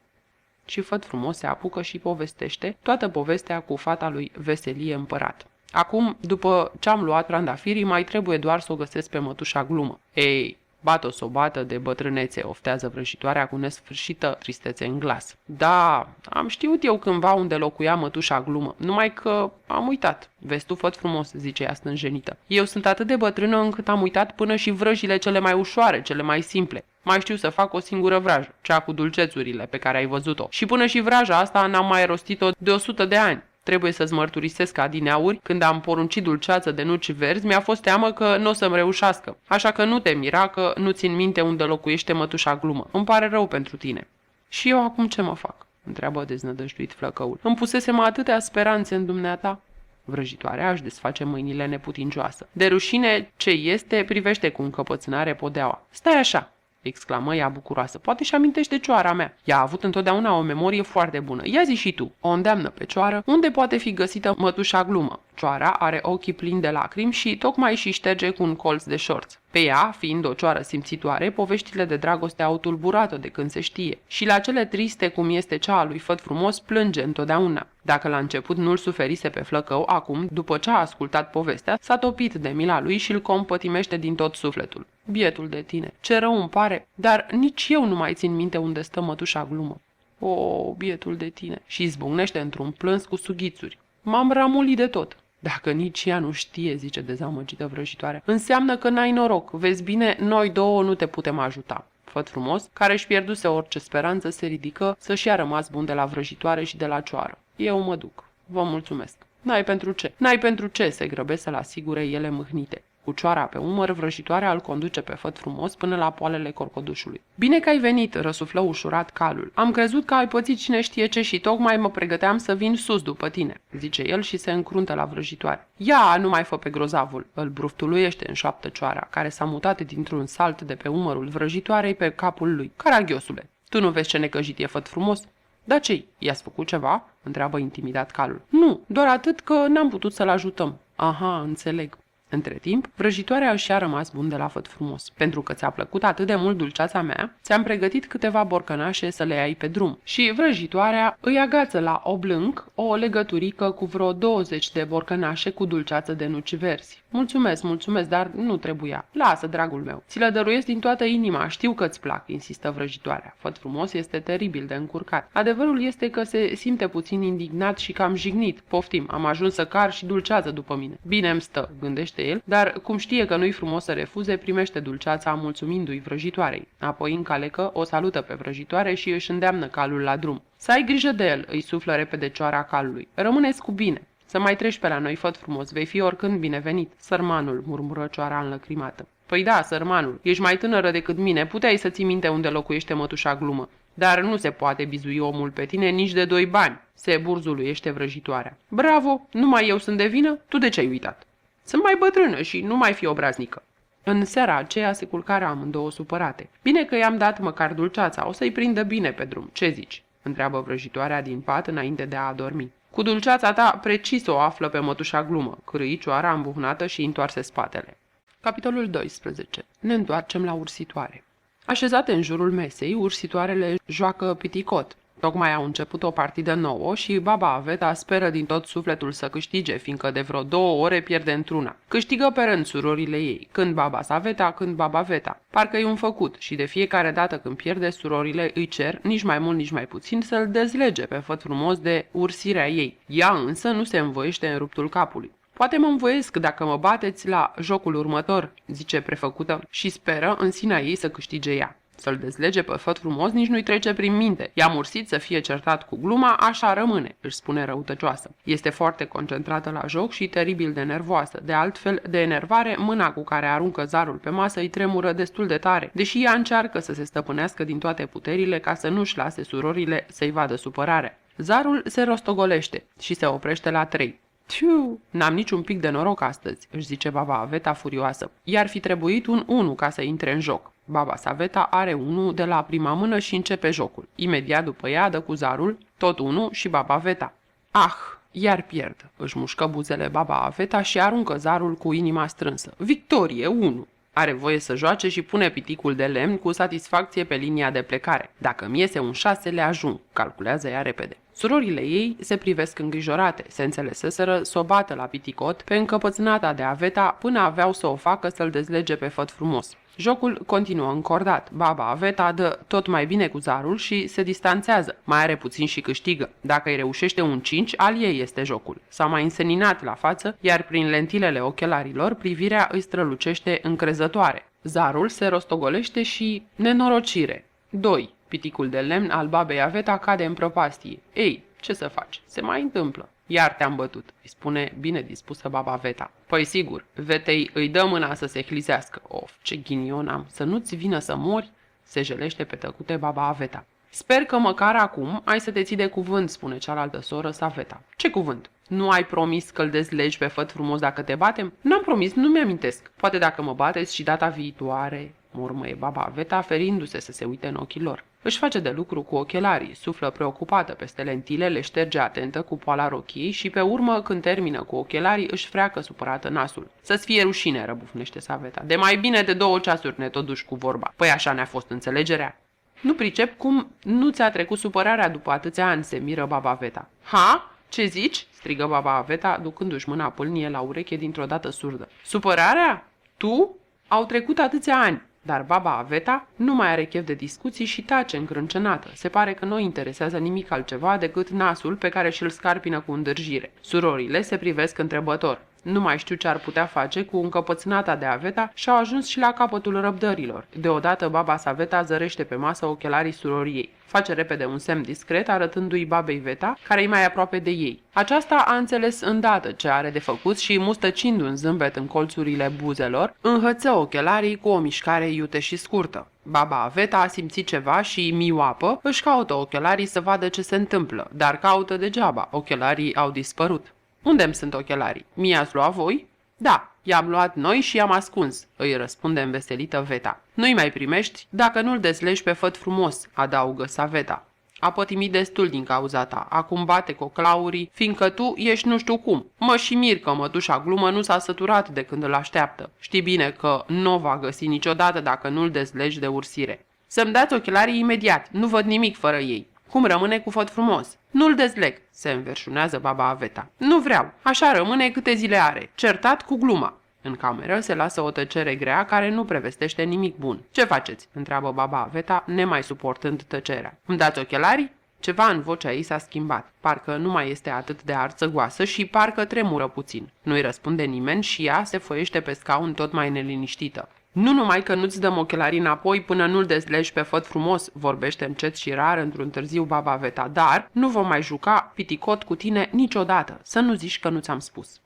Și Făt Frumos se apucă și povestește toată povestea cu fata lui Veselie Împărat. Acum, după ce-am luat trandafirii, mai trebuie doar să o găsesc pe mătușa Glumă. Ei, bat-o s-o bată de bătrânețe, oftează vrăjitoarea cu nesfârșită tristețe în glas. Da, am știut eu cândva unde locuia mătușa Glumă, numai că am uitat. Vezi tu, Făt Frumos, zice ea stânjenită. Eu sunt atât de bătrână încât am uitat până și vrăjile cele mai ușoare, cele mai simple. Mai știu să fac o singură vrajă, cea cu dulcețurile pe care ai văzut-o. Și până și vraja asta n-am mai rostit-o de 100 de ani. Trebuie să-ți mărturisesc, adineauri, când am poruncit dulceață de nuci verzi, mi-a fost teamă că nu o să-mi reușească. Așa că nu te mira că nu țin minte unde locuiește mătușa Glumă. Îmi pare rău pentru tine. Și eu acum ce mă fac? Întreabă deznădăjduit Flăcăul. Îmi pusesem atâtea speranțe în dumneata. Vrăjitoarea își desface mâinile neputincioasă. De rușine ce este, privește cu încăpățânare podeaua. Stai așa, exclamă ea bucuroasă. Poate și amintește cioara mea. Ea a avut întotdeauna o memorie foarte bună. Ia zi și tu. O îndeamnă pe cioară unde poate fi găsită mătușa Glumă. Cioara are ochii plini de lacrimi și tocmai și șterge cu un colț de șorț. Pe ea, fiind o cioară simțitoare, poveștile de dragoste au tulburat-o de când se știe. Și la cele triste cum este cea a lui Făt Frumos plânge întotdeauna. Dacă la început nu-l suferise pe Flăcău, acum, după ce a ascultat povestea, s-a topit de mila lui și îl compătimește din tot sufletul. Bietul de tine, ce rău îmi pare, dar nici eu nu mai țin minte unde stă mătușa Glumă. O, bietul de tine, și izbucnește într-un plâns cu sughițuri. M-am ramulit de tot. Dacă nici ea nu știe, zice dezamăgită vrăjitoarea, înseamnă că n-ai noroc. Vezi bine, noi două nu te putem ajuta. Făt Frumos, care își pierduse orice speranță, se ridică să-și ia rămas bun de la vrăjitoare și de la cioară. Eu mă duc. Vă mulțumesc. N-ai pentru ce? N-ai pentru ce, se grăbesc să-l asigure ele mâhnite. Cu cioara pe umăr, vrăjitoarea îl conduce pe Făt Frumos până la poalele corcodușului. Bine că ai venit, răsuflă ușurat calul. Am crezut că ai pățit cine știe ce și tocmai mă pregăteam să vin sus după tine, zice el și se încruntă la vrăjitoare. Ia, nu mai fă pe grozavul, îl bruftuluiește în șoaptă cioara, care s-a mutat dintr-un salt de pe umărul vrăjitoarei pe capul lui. Caragiosule, tu nu vezi ce necăjit e Făt Frumos? Da ce-i? I-ați făcut ceva? Întreabă intimidat calul. Nu, doar atât că n-am putut să-l ajutăm. Aha, înțeleg. Între timp, vrăjitoarea își a rămas bun de la Făt Frumos. Pentru că ți-a plăcut atât de mult dulceața mea, ți-am pregătit câteva borcănașe să le ai pe drum. Și vrăjitoarea îi agață la oblânc o legăturică cu vreo 20 de borcănașe cu dulceață de nuci verzi. Mulțumesc, mulțumesc, dar nu trebuia. Lasă, dragul meu. Ți le dăruiesc din toată inima, știu că-ți plac, insistă vrăjitoarea. Făt Frumos este teribil de încurcat. Adevărul este că se simte puțin indignat și cam jignit. Poftim, am ajuns să car și dulceață după mine. Bine-mi stă, gândește el, dar cum știe că nu-i frumos să refuze, primește dulceața mulțumindu-i vrăjitoarei. Apoi încalecă, o salută pe vrăjitoare și își îndeamnă calul la drum. Să ai grijă de el, îi suflă repede cioara calului. Rămâneți cu bine. Să mai treci pe la noi, Făt Frumos, vei fi oricând binevenit. Sărmanul, murmură cioara înlăcrimată. Păi da, sărmanul, ești mai tânără decât mine, puteai să ții minte unde locuiește mătușa Glumă. Dar nu se poate bizui omul pe tine nici de 2 bani, se burzuluiește vrăjitoarea. Bravo, numai eu sunt de vină, tu de ce ai uitat? Sunt mai bătrână și nu mai fi obraznică. În seara aceea se culcară amândouă supărate. Bine că i-am dat măcar dulceața, o să-i prindă bine pe drum. Ce zici? Întreabă vrăjitoarea din pat înainte de a adormi. Cu dulceața ta precis o află pe mătușa Glumă, cârâi cioara îmbuhnată și întoarse spatele. Capitolul 12. Ne întoarcem la ursitoare. Așezate în jurul mesei, ursitoarele joacă piticot. Tocmai au început o partidă nouă și baba Aveta speră din tot sufletul să câștige, fiindcă de vreo 2 ore pierde într-una. Câștigă pe rând surorile ei, când baba Saveta, când baba Veta. Parcă e un făcut și de fiecare dată când pierde, surorile îi cer, nici mai mult, nici mai puțin, să-l dezlege pe Făt Frumos de ursirea ei. Ea însă nu se învoiește în ruptul capului. Poate mă învoiesc dacă mă bateți la jocul următor, zice prefăcută și speră în sinea ei să câștige ea. Să-l dezlege pe Făt Frumos nici nu-i trece prin minte. I-a mursit să fie certat cu gluma, așa rămâne, își spune răutăcioasă. Este foarte concentrată la joc și teribil de nervoasă. De altfel, de enervare, mâna cu care aruncă zarul pe masă îi tremură destul de tare, deși ea încearcă să se stăpânească din toate puterile ca să nu-și lase surorile să-i vadă supărarea. Zarul se rostogolește și se oprește la 3. Tiu, n-am niciun pic de noroc astăzi, își zice baba Aveta furioasă. I-ar fi trebuit un 1 ca să intre în joc. Baba Saveta are 1 de la prima mână și începe jocul. Imediat după ea dă cu zarul, tot 1 și baba Aveta. Ah, iar pierd, își mușcă buzele baba Aveta și aruncă zarul cu inima strânsă. Victorie, 1! Are voie să joace și pune piticul de lemn cu satisfacție pe linia de plecare. Dacă-mi iese un 6, le ajung, calculează ea repede. Surorile ei se privesc îngrijorate, se înțeleseseră să o bată la piticot pe încăpățânata de Aveta până aveau să o facă să-l dezlege pe Făt Frumos. Jocul continuă încordat. Baba Aveta dă tot mai bine cu zarul și se distanțează. Mai are puțin și câștigă. Dacă îi reușește un 5, al ei este jocul. S-a mai înseninat la față, iar prin lentilele ochelarilor privirea îi strălucește încrezătoare. Zarul se rostogolește și nenorocire. 2. Piticul de lemn al babei Aveta cade în prăpastie. Ei, ce să faci? Se mai întâmplă. Iar te-am bătut, îi spune bine dispusă baba Veta. Păi sigur, Vetei îi dă mâna să se hlizească. Of, ce ghinion am, să nu-ți vină să mori, se jelește pe tăcute baba Veta. Sper că măcar acum ai să te ții de cuvânt, spune cealaltă soră Saveta. Ce cuvânt? Nu ai promis că-l dezlegi pe făt frumos dacă te batem? N-am promis, nu mi-amintesc. Poate dacă mă bateți și data viitoare, murmăie baba Veta, ferindu-se să se uite în ochii lor. Își face de lucru cu ochelarii, suflă preocupată peste lentile, le șterge atentă cu poala rochiei și pe urmă, când termină cu ochelarii, își freacă supărată nasul. Să-ți fie rușine, răbufnește Saveta. De mai bine de 2 ceasuri ne tot duci cu vorba. Păi așa ne-a fost înțelegerea. Nu pricep cum nu ți-a trecut supărarea după atâția ani, se miră baba Veta. Ha? Ce zici? Strigă baba Veta, ducându-și mâna pâlnie la ureche dintr-o dată surdă. Supărarea? Tu? Au trecut atâția ani. Dar baba Veta nu mai are chef de discuții și tace încrâncenată. Se pare că nu interesează nimic altceva decât nasul pe care și-l scarpină cu îndârjire. Surorile se privesc întrebător. Nu mai știu ce ar putea face cu încăpățânata de Aveta și au ajuns și la capătul răbdărilor. Deodată baba Saveta zărește pe masă ochelarii suroriei. Face repede un semn discret arătându-i babei Veta, care e mai aproape de ei. Aceasta a înțeles îndată ce are de făcut și, mustăcind un zâmbet în colțurile buzelor, înhăță ochelarii cu o mișcare iute și scurtă. Baba Aveta a simțit ceva și, mioapă, își caută ochelarii să vadă ce se întâmplă, dar caută degeaba, ochelarii au dispărut. Unde-mi sunt ochelarii? Mi-ați luat voi? Da, i-am luat noi și i-am ascuns, îi răspunde înveselită Veta. Nu-i mai primești dacă nu-l dezlegi pe făt frumos, adaugă Saveta. A pătimit destul din cauza ta, acum bate coclaurii, fiindcă tu ești nu știu cum. Mă și mir că mătușa glumă nu s-a săturat de când îl așteaptă. Știi bine că nu va găsi niciodată dacă nu-l dezlegi de ursire. Să-mi dați ochelarii imediat, nu văd nimic fără ei. Cum rămâne cu făt frumos? Nu-l dezleg, se înverșunează baba Aveta. Nu vreau, așa rămâne câte zile are, certat cu gluma. În cameră se lasă o tăcere grea care nu prevestește nimic bun. Ce faceți? Întreabă baba Aveta, nemai suportând tăcerea. Îmi dați ochelarii? Ceva în vocea ei s-a schimbat. Parcă nu mai este atât de arțăgoasă și parcă tremură puțin. Nu-i răspunde nimeni și ea se foiește pe scaun tot mai neliniștită. Nu numai că nu-ți dăm ochelarii înapoi până nu-l dezlegi pe făt frumos, vorbește încet și rar într-un târziu baba Veta, dar nu vom mai juca piticot cu tine niciodată, să nu zici că nu ți-am spus.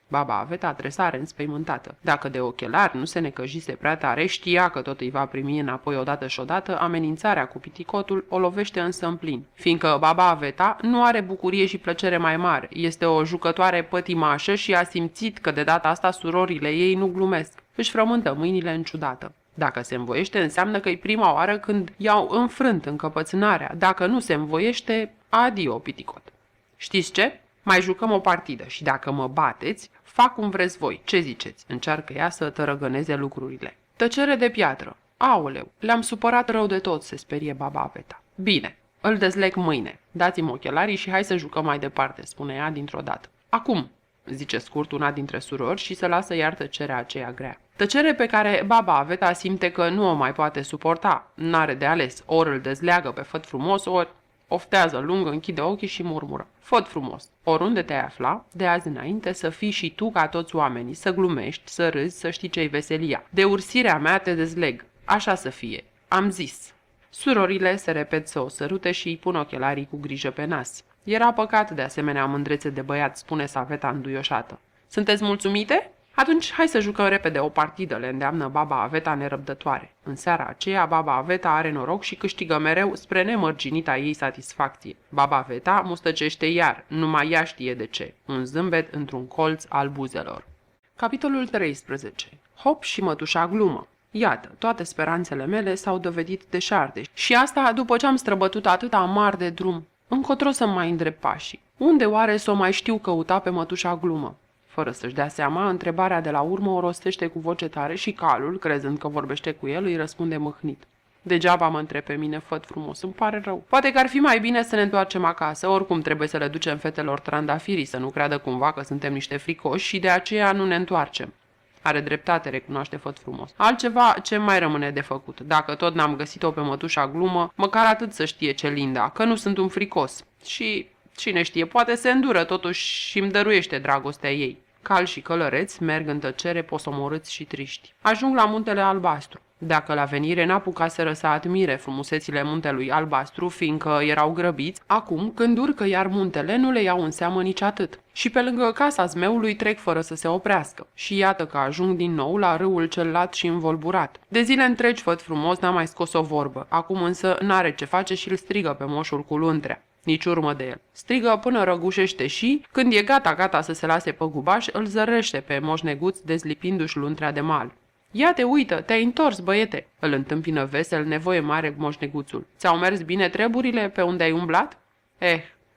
Baba Aveta tresare înspăimântată. Dacă de ochelari nu se necăjise prea tare, știa că tot îi va primi înapoi odată și odată, amenințarea cu piticotul o lovește însă în plin. Fiindcă baba Aveta nu are bucurie și plăcere mai mare, este o jucătoare pătimașă și a simțit că de data asta surorile ei nu glumesc. Își frământă mâinile înciudată. Dacă se învoiește, înseamnă că e prima oară când i-au înfrânt încăpățânarea. Dacă nu se învoiește, adio, piticot. Știți ce? Mai jucăm o partidă și dacă mă bateți, fac cum vreți voi. Ce ziceți? Încearcă ea să tărăgăneze lucrurile. Tăcere de piatră. Aoleu, le-am supărat rău de tot, se sperie baba Aveta. Bine, îl dezleg mâine. Dați-mi ochelarii și hai să jucăm mai departe, spune ea dintr-o dată. Acum, zice scurt una dintre surori și se lasă iar tăcerea aceea grea. Tăcere pe care baba Aveta simte că nu o mai poate suporta. N-are de ales, ori îl dezleagă pe făt frumos, ori oftează lung, închide ochii și murmură. Făt frumos, oriunde te-ai afla, de azi înainte să fii și tu ca toți oamenii, să glumești, să râzi, să știi ce-i veselia. De ursirea mea te dezleg. Așa să fie. Am zis. Surorile se repet să o sărute și îi pun ochelarii cu grijă pe nas. Era păcat de asemenea mândrețe de băiat, spune Saveta înduioșată. Sunteți mulțumite? Atunci hai să jucăm repede o partidă, le îndeamnă baba Aveta nerăbdătoare. În seara aceea, baba Aveta are noroc și câștigă mereu spre nemărginita ei satisfacție. Baba Aveta mustăcește iar, numai ea știe de ce. Un zâmbet într-un colț al buzelor. Capitolul 13. Hop și mătușa glumă. Iată, toate speranțele mele s-au dovedit deșarte și asta după ce am străbătut atâta amar de drum. Încotro să mai îndrept pașii. Unde oare s-o mai știu căuta pe mătușa glumă? Fără să-și dea seama, întrebarea de la urmă o rostește cu voce tare și calul, crezând că vorbește cu el, îi răspunde mâhnit. Degeaba mă întreb pe mine, făt frumos, îmi pare rău. Poate că ar fi mai bine să ne întoarcem acasă, oricum trebuie să le ducem fetelor trandafirii, să nu creadă cumva că suntem niște fricoși și de aceea nu ne întoarcem. Are dreptate, recunoaște făt frumos. Altceva ce mai rămâne de făcut. Dacă tot n-am găsit-o pe mătușa glumă, măcar atât să știe Celinda, că nu sunt un fricos. Și, cine știe, poate se îndură totuși și îmi dăruiește dragostea ei. Cal și călăreți merg în tăcere, posomorâți și triști. Ajung la muntele albastru. Dacă la venire n-apucaseră să admire frumusețile muntelui albastru, fiindcă erau grăbiți, acum, când urcă iar muntele, nu le iau în seamă nici atât. Și pe lângă casa zmeului trec fără să se oprească. Și iată că ajung din nou la râul cel lat și învolburat. De zile întregi Făt Frumos n-a mai scos o vorbă, acum însă n-are ce face și îl strigă pe moșul cu luntrea. Nici urmă de el. Strigă până răgușește și, când e gata să se lase pe gubaș, îl zărește pe Moș Neguț dezlipindu-și luntrea de mal. Ia te uită, te-ai întors, băiete!" îl întâmpină vesel, nevoie mare Moș Neguțul. Ți-au mers bine treburile pe unde ai umblat?"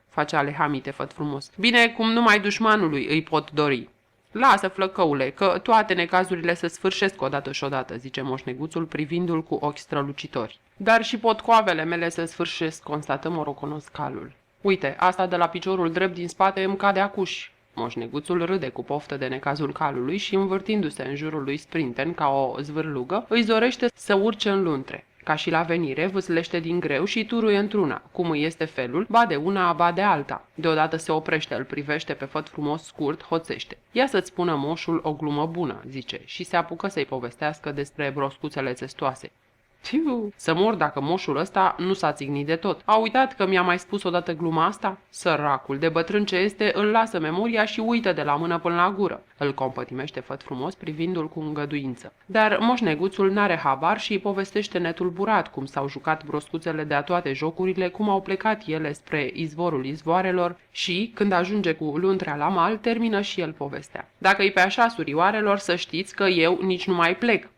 Face alehamite Făt Frumos. Bine cum numai dușmanului îi pot dori." Lasă, flăcăule, că toate necazurile se sfârșesc odată și odată," zice Moș Neguțul privindu-l cu ochi strălucitori. Dar și potcoavele mele se sfârșesc, constată moroconos calul. Uite, asta de la piciorul drept din spate îmi cade acuși." Moș Neguțul râde cu poftă de necazul calului și, învârtindu-se în jurul lui sprinten ca o zvârlugă, îi zorește să urce în luntre. Ca și la venire, vâslește din greu și turuie într-una. Cum îi este felul, ba de una, ba de alta. Deodată se oprește, îl privește pe Făt Frumos scurt, hoțește. Ia să-ți spună moșul o glumă bună, zice, și se apucă să-i povestească despre broscuțele testoase. Tiu, să mor dacă moșul ăsta nu s-a țignit de tot. A uitat că mi-a mai spus odată gluma asta? Săracul, de bătrân ce este, îl lasă memoria și uită de la mână până la gură. Îl compătimește Făt Frumos privindu-l cu îngăduință. Dar Moș Neguțul n-are habar și îi povestește netulburat cum s-au jucat broscuțele de-a toate jocurile, cum au plecat ele spre izvorul izvoarelor și, când ajunge cu luntrea la mal, termină și el povestea. Dacă-i pe așa, surioarelor, să știți că eu nici nu mai plec.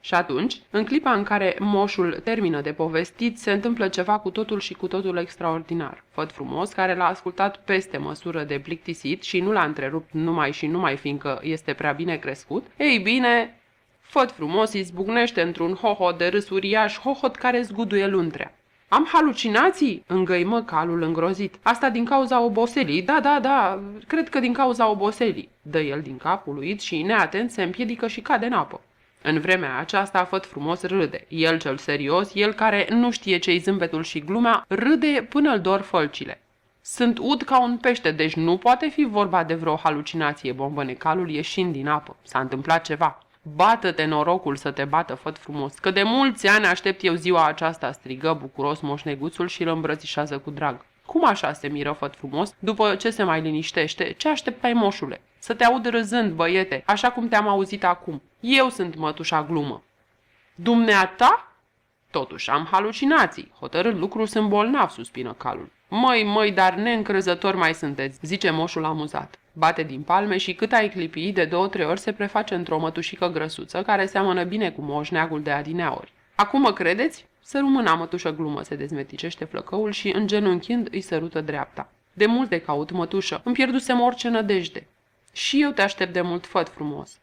Și atunci, în clipa în care moșul termină de povestit, se întâmplă ceva cu totul și cu totul extraordinar. Făt Frumos, care l-a ascultat peste măsură de plictisit și nu l-a întrerupt numai și numai fiindcă este prea bine crescut, ei bine, Făt Frumos izbucnește într-un hohot de râs uriaș, hohot care zguduie luntrea. Am halucinații?" îngăimă calul îngrozit. Asta din cauza oboselii? Da, cred că din cauza oboselii." Dă el din cap uluit și, neatent, se împiedică și cade în apă. În vremea aceasta Făt Frumos râde. El cel serios, el care nu știe ce-i zâmbetul și glumea, râde până îl dor fălcile. Sunt ud ca un pește, deci nu poate fi vorba de vreo halucinație, bombăne calul ieșind din apă. S-a întâmplat ceva. Bată-te norocul să te bată, Făt Frumos, că de mulți ani aștept eu ziua aceasta, strigă bucuros Moș Neguțul și îl îmbrățișează cu drag. Cum așa, se miră Făt Frumos, după ce se mai liniștește? Ce așteptai, moșule? Să te aud râzând, băiete, așa cum te-am auzit acum. Eu sunt mătușa glumă. Dumneata? Totuși am halucinații. Hotărât lucru sunt bolnav, suspină calul. Măi, dar neîncrezători mai sunteți, zice moșul amuzat. Bate din palme și cât ai clipi, de 2-3 ori se preface într-o mătușică grăsuță care seamănă bine cu moșneagul de adineauri. Acum mă credeți? Sărumâna mătușă glumă, se dezmeticește flăcăul și, îngenunchind, îi sărută dreapta. De mult te caut, mătușă, îmi pierdusem orice nădejde. Și eu te aștept de mult, Făt Frumos.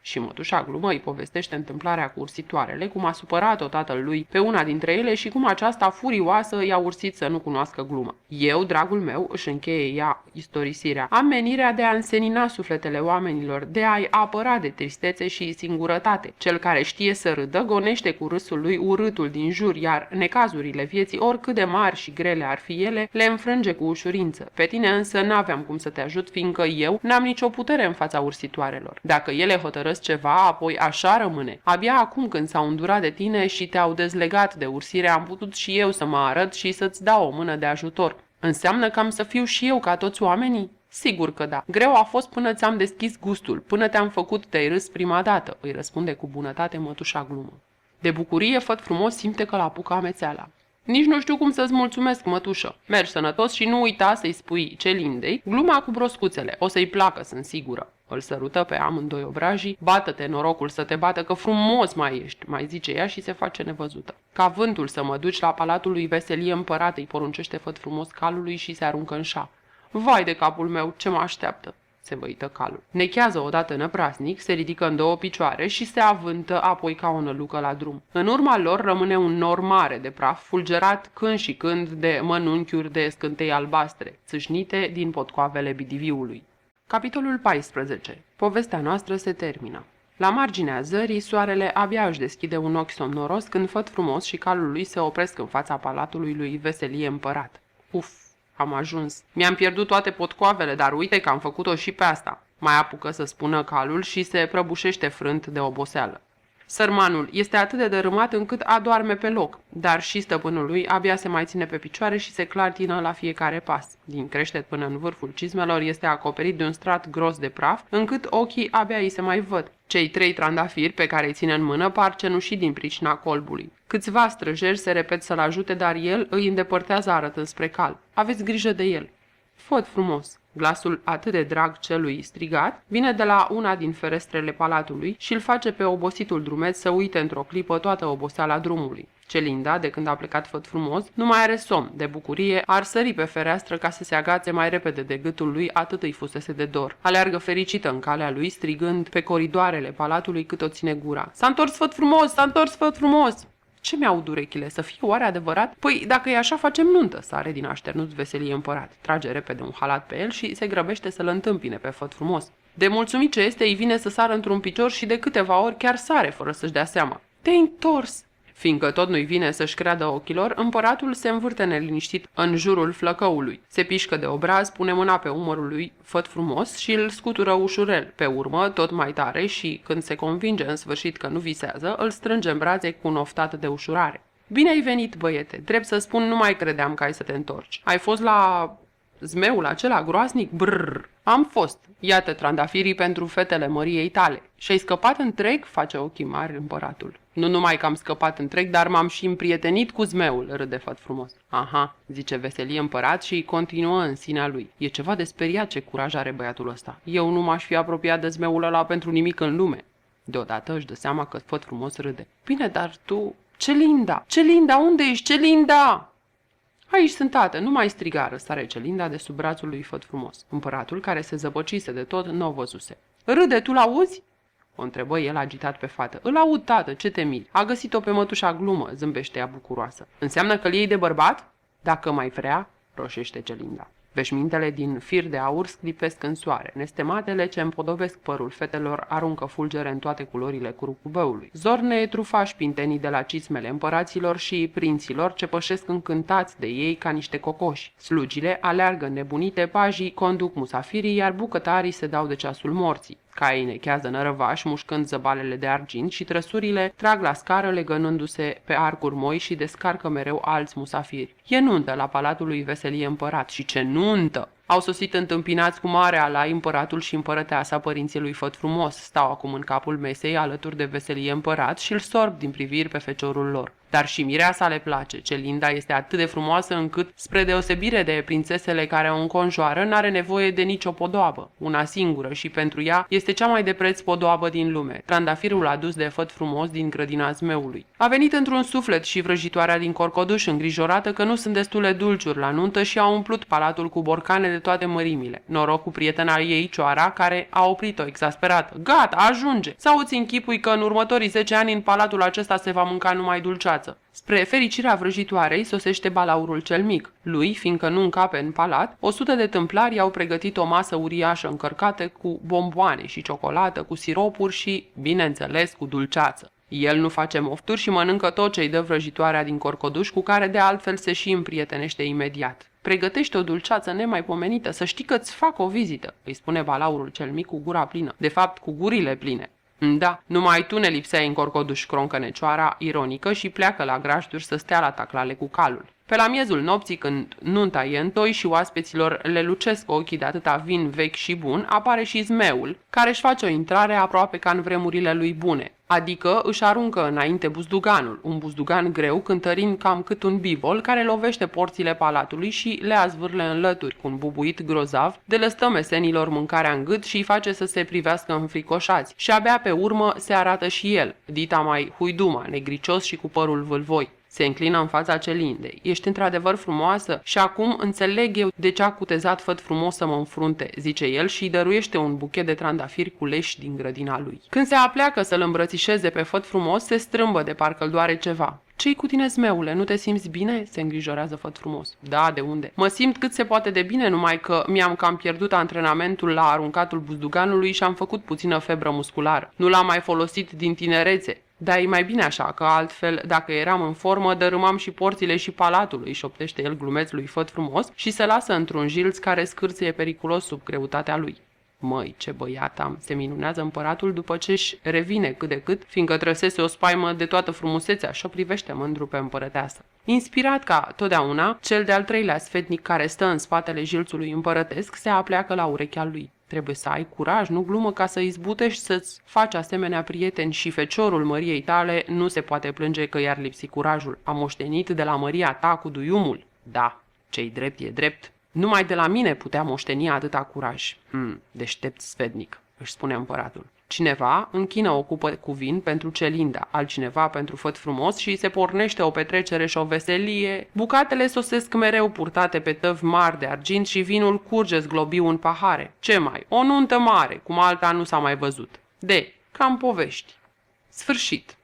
Și mătușa glumă îi povestește întâmplarea cu ursitoarele, cum a supărat-o tatăl lui pe una dintre ele și cum aceasta furioasă i-a ursit să nu cunoască glumă. Eu, dragul meu, își încheie ea istorisirea, am menirea de a însenina sufletele oamenilor, de a-i apăra de tristețe și singurătate. Cel care știe să râdă gonește cu râsul lui urâtul din jur, iar necazurile vieții, oricât de mari și grele ar fi ele, le înfrânge cu ușurință. Pe tine însă n-aveam cum să te ajut, fiindcă eu n-am nicio putere în fața ursitoarelor. Dacă ele hotărăsc ceva, apoi așa rămâne. Abia acum când s-au îndurat de tine și te-au dezlegat de ursire, am putut și eu să mă arăt și să-ți dau o mână de ajutor. Înseamnă că am să fiu și eu ca toți oamenii? Sigur că da. Greu a fost până ți-am deschis gustul, până te-am făcut te-ai râs prima dată, îi răspunde cu bunătate mătușa glumă. De bucurie, Făt Frumos simte că l-apucă amețeala. Nici nu știu cum să-ți mulțumesc, mătușă. Mergi sănătos și nu uita să-i spui Celindei gluma cu broscuțele. O să-i placă, sunt sigură. Îl sărută pe amândoi obrajii. Bată-te norocul să te bată, că frumos mai ești, mai zice ea și se face nevăzută. Ca vântul să mă duci la palatul lui Veselie împărat, îi poruncește Făt Frumos calului și se aruncă în șa. Vai de capul meu, ce mă așteaptă! Se văită calul. Nechează odată năprasnic, se ridică în 2 picioare și se avântă apoi ca o nălucă la drum. În urma lor rămâne un nor mare de praf, fulgerat când și când de mănunchiuri de scântei albastre, țâșnite din potcoavele bidiviului. Capitolul 14. Povestea noastră se termină. La marginea zării, soarele abia își deschide un ochi somnoros când Făt Frumos și calul lui se opresc în fața palatului lui Veselie împărat. Uf! Am ajuns. Mi-am pierdut toate potcoavele, dar uite că am făcut-o și pe asta. Mai apucă să spună calul și se prăbușește frânt de oboseală. Sărmanul este atât de dărâmat încât adorme pe loc, dar și stăpânul lui abia se mai ține pe picioare și se clatină la fiecare pas. Din creștet până în vârful cizmelor este acoperit de un strat gros de praf, încât ochii abia îi se mai văd. Cei 3 trandafiri pe care îi ține în mână par cenușii din pricina colbului. Câțiva străjeri se repet să-l ajute, dar el îi îndepărtează arătând spre cal. Aveți grijă de el. Făt frumos! Glasul atât de drag celui strigat vine de la una din ferestrele palatului și îl face pe obositul drumeț să uite într-o clipă toată oboseala drumului. Celinda, de când a plecat Făt frumos, nu mai are somn. De bucurie ar sări pe fereastră ca să se agațe mai repede de gâtul lui, atât îi fusese de dor. Aleargă fericită în calea lui, strigând pe coridoarele palatului cât o ține gura. S-a întors Făt frumos! S-a întors Făt frumos! Ce mi-aud urechile? Să fie oare adevărat? Păi, dacă e așa, facem nuntă, sare din așternut Veselie Împărat. Trage repede un halat pe el și se grăbește să-l întâmpine pe Făt frumos. De mulțumit ce este, îi vine să sară într-un picior și de câteva ori chiar sare, fără să-și dea seama. Te-ai întors! Fiindcă tot nu-i vine să-și creadă ochilor, împăratul se învârte neliniștit în jurul flăcăului. Se pișcă de obraz, pune mâna pe umărul lui Făt frumos și îl scutură ușurel. Pe urmă, tot mai tare și, când se convinge în sfârșit că nu visează, îl strânge în brațe cu un oftat de ușurare. Bine ai venit, băiete! Drept să spun, nu mai credeam că ai să te întorci. Ai fost la zmeul acela groasnic? Brrr! Am fost. Iată trandafirii pentru fetele măriei tale. Și-ai scăpat întreg? Face ochii mari împăratul. Nu numai că am scăpat întreg, dar m-am și împrietenit cu zmeul, râde Făt frumos. Aha, zice Veselie Împărat și continuă în sinea lui. E ceva de speriat, ce curaj are băiatul ăsta. Eu nu m-aș fi apropiat de zmeul ăla pentru nimic în lume. Deodată își dă seama că Făt frumos râde. Bine, dar tu... Celinda! Celinda, unde ești? Celinda! Aici sunt, tată, nu mai striga, răsare Celinda de sub brațul lui Făt frumos. Împăratul, care se zăpăcise de tot, nu o văzuse. Râde, tu l-auzi? O întrebă el agitat pe fată. Îl aud, tată, ce te miri? A găsit-o pe mătușa glumă, zâmbește ea bucuroasă. Înseamnă că-l iei de bărbat? Dacă mai vrea, roșește Celinda. Veșmintele din fir de aur sclipesc în soare. Nestematele ce împodobesc părul fetelor aruncă fulgere în toate culorile curcubăului. Zorne trufași pintenii de la cismele împăraților și prinților ce pășesc încântați de ei ca niște cocoși. Slugile aleargă nebunite, pajii conduc musafirii, iar bucătarii se dau de ceasul morții. Caii nechează nărăvași, mușcând zăbalele de argint și trăsurile trag la scară legănându-se pe arcuri moi și descarcă mereu alți musafiri. E nuntă la palatul lui Veselie Împărat și ce nuntă! Au sosit întâmpinați cu mare alai împăratul și împărăteasa părinții lui Făt frumos, stau acum în capul mesei alături de Veselie Împărat și îl sorb din priviri pe feciorul lor. Dar și mireasa le place. Celinda este atât de frumoasă încât, spre deosebire de prințesele care o înconjoară, n-are nevoie de nicio podoabă. Una singură și pentru ea este cea mai de preț podoabă din lume, trandafirul adus de Făt frumos din grădina zmeului. A venit într-un suflet și vrăjitoarea din Corcoduș, îngrijorată că nu sunt destule dulciuri la nuntă și a umplut palatul cu borcane de toate mărimile. Noroc cu prietena ei, Cioara, care a oprit-o exasperată. Gata, ajunge! Sau îți închipui că în următorii 10 ani în palatul acesta se va mânca numai dulceață. Spre fericirea vrăjitoarei sosește balaurul cel mic. Lui, fiindcă nu încape în palat, 100 de tâmplari au pregătit o masă uriașă încărcată cu bomboane și ciocolată, cu siropuri și, bineînțeles, cu dulceață. El nu face mofturi și mănâncă tot ce-i dă vrăjitoarea din Corcoduș, cu care de altfel se și împrietenește imediat. Pregătește o dulceață nemaipomenită, să știi că-ți fac o vizită, îi spune balaurul cel mic cu gura plină, de fapt cu gurile pline. Da, numai tu ne lipseai în Corcoduș, croncă Necioara, ironică, și pleacă la grajduri să stea la taclale cu calul. Pe la miezul nopții, când nunta e întoi și oaspeților le lucesc ochii de atâta vin vechi și bun, apare și zmeul, care își face o intrare aproape ca în vremurile lui bune. Adică își aruncă înainte buzduganul, un buzdugan greu cântărind cam cât un bivol care lovește porțile palatului și le azvârle în lături cu un bubuit grozav, de lăstă mesenilor mâncarea în gât și îi face să se privească înfricoșați. Și abia pe urmă se arată și el, dita mai huiduma, negricios și cu părul vâlvoi. Se înclină în fața Celindei. Ești într-adevăr frumoasă și acum înțeleg eu de ce a cutezat Făt frumos să mă înfrunte, zice el și îi dăruiește un buchet de trandafiri cu leși din grădina lui. Când se apleacă să-l îmbrățișeze pe Făt frumos, se strâmbă de parcă-l doare ceva. Ce-i cu tine, zmeule? Nu te simți bine?" se îngrijorează Făt frumos. Da, de unde? Mă simt cât se poate de bine, numai că mi-am cam pierdut antrenamentul la aruncatul buzduganului și am făcut puțină febră musculară. Nu l-am mai folosit din tinerețe. Dar e mai bine așa, că altfel, dacă eram în formă, dărâmam și porțile și palatului, șoptește el glumeț lui Făt frumos și se lasă într-un jilț care scârție periculos sub greutatea lui. Măi, ce băiat am, se minunează împăratul după ce își revine cât de cât, fiindcă trăsese o spaimă de toată frumusețea și o privește mândru pe împărăteasă. Inspirat ca totdeauna, cel de-al treilea sfetnic care stă în spatele jilțului împărătesc se apleacă la urechea lui. Trebuie să ai curaj, nu glumă, ca să izbutești să-ți faci asemenea prieteni și feciorul măriei tale nu se poate plânge că i-ar lipsi curajul. A moștenit de la măria ta cu duiumul. Da, ce-i drept e drept. Numai de la mine putea moșteni atâta curaj. Deștept sfetnic, își spune împăratul. Cineva închină o cupă cu vin pentru Celinda, altcineva pentru făt frumos și se pornește o petrecere și o veselie. Bucatele sosesc mereu purtate pe tăvi mari de argint și vinul curge zglobiu în pahare. Ce mai? O nuntă mare, cum alta nu s-a mai văzut. Cam povești. Sfârșit.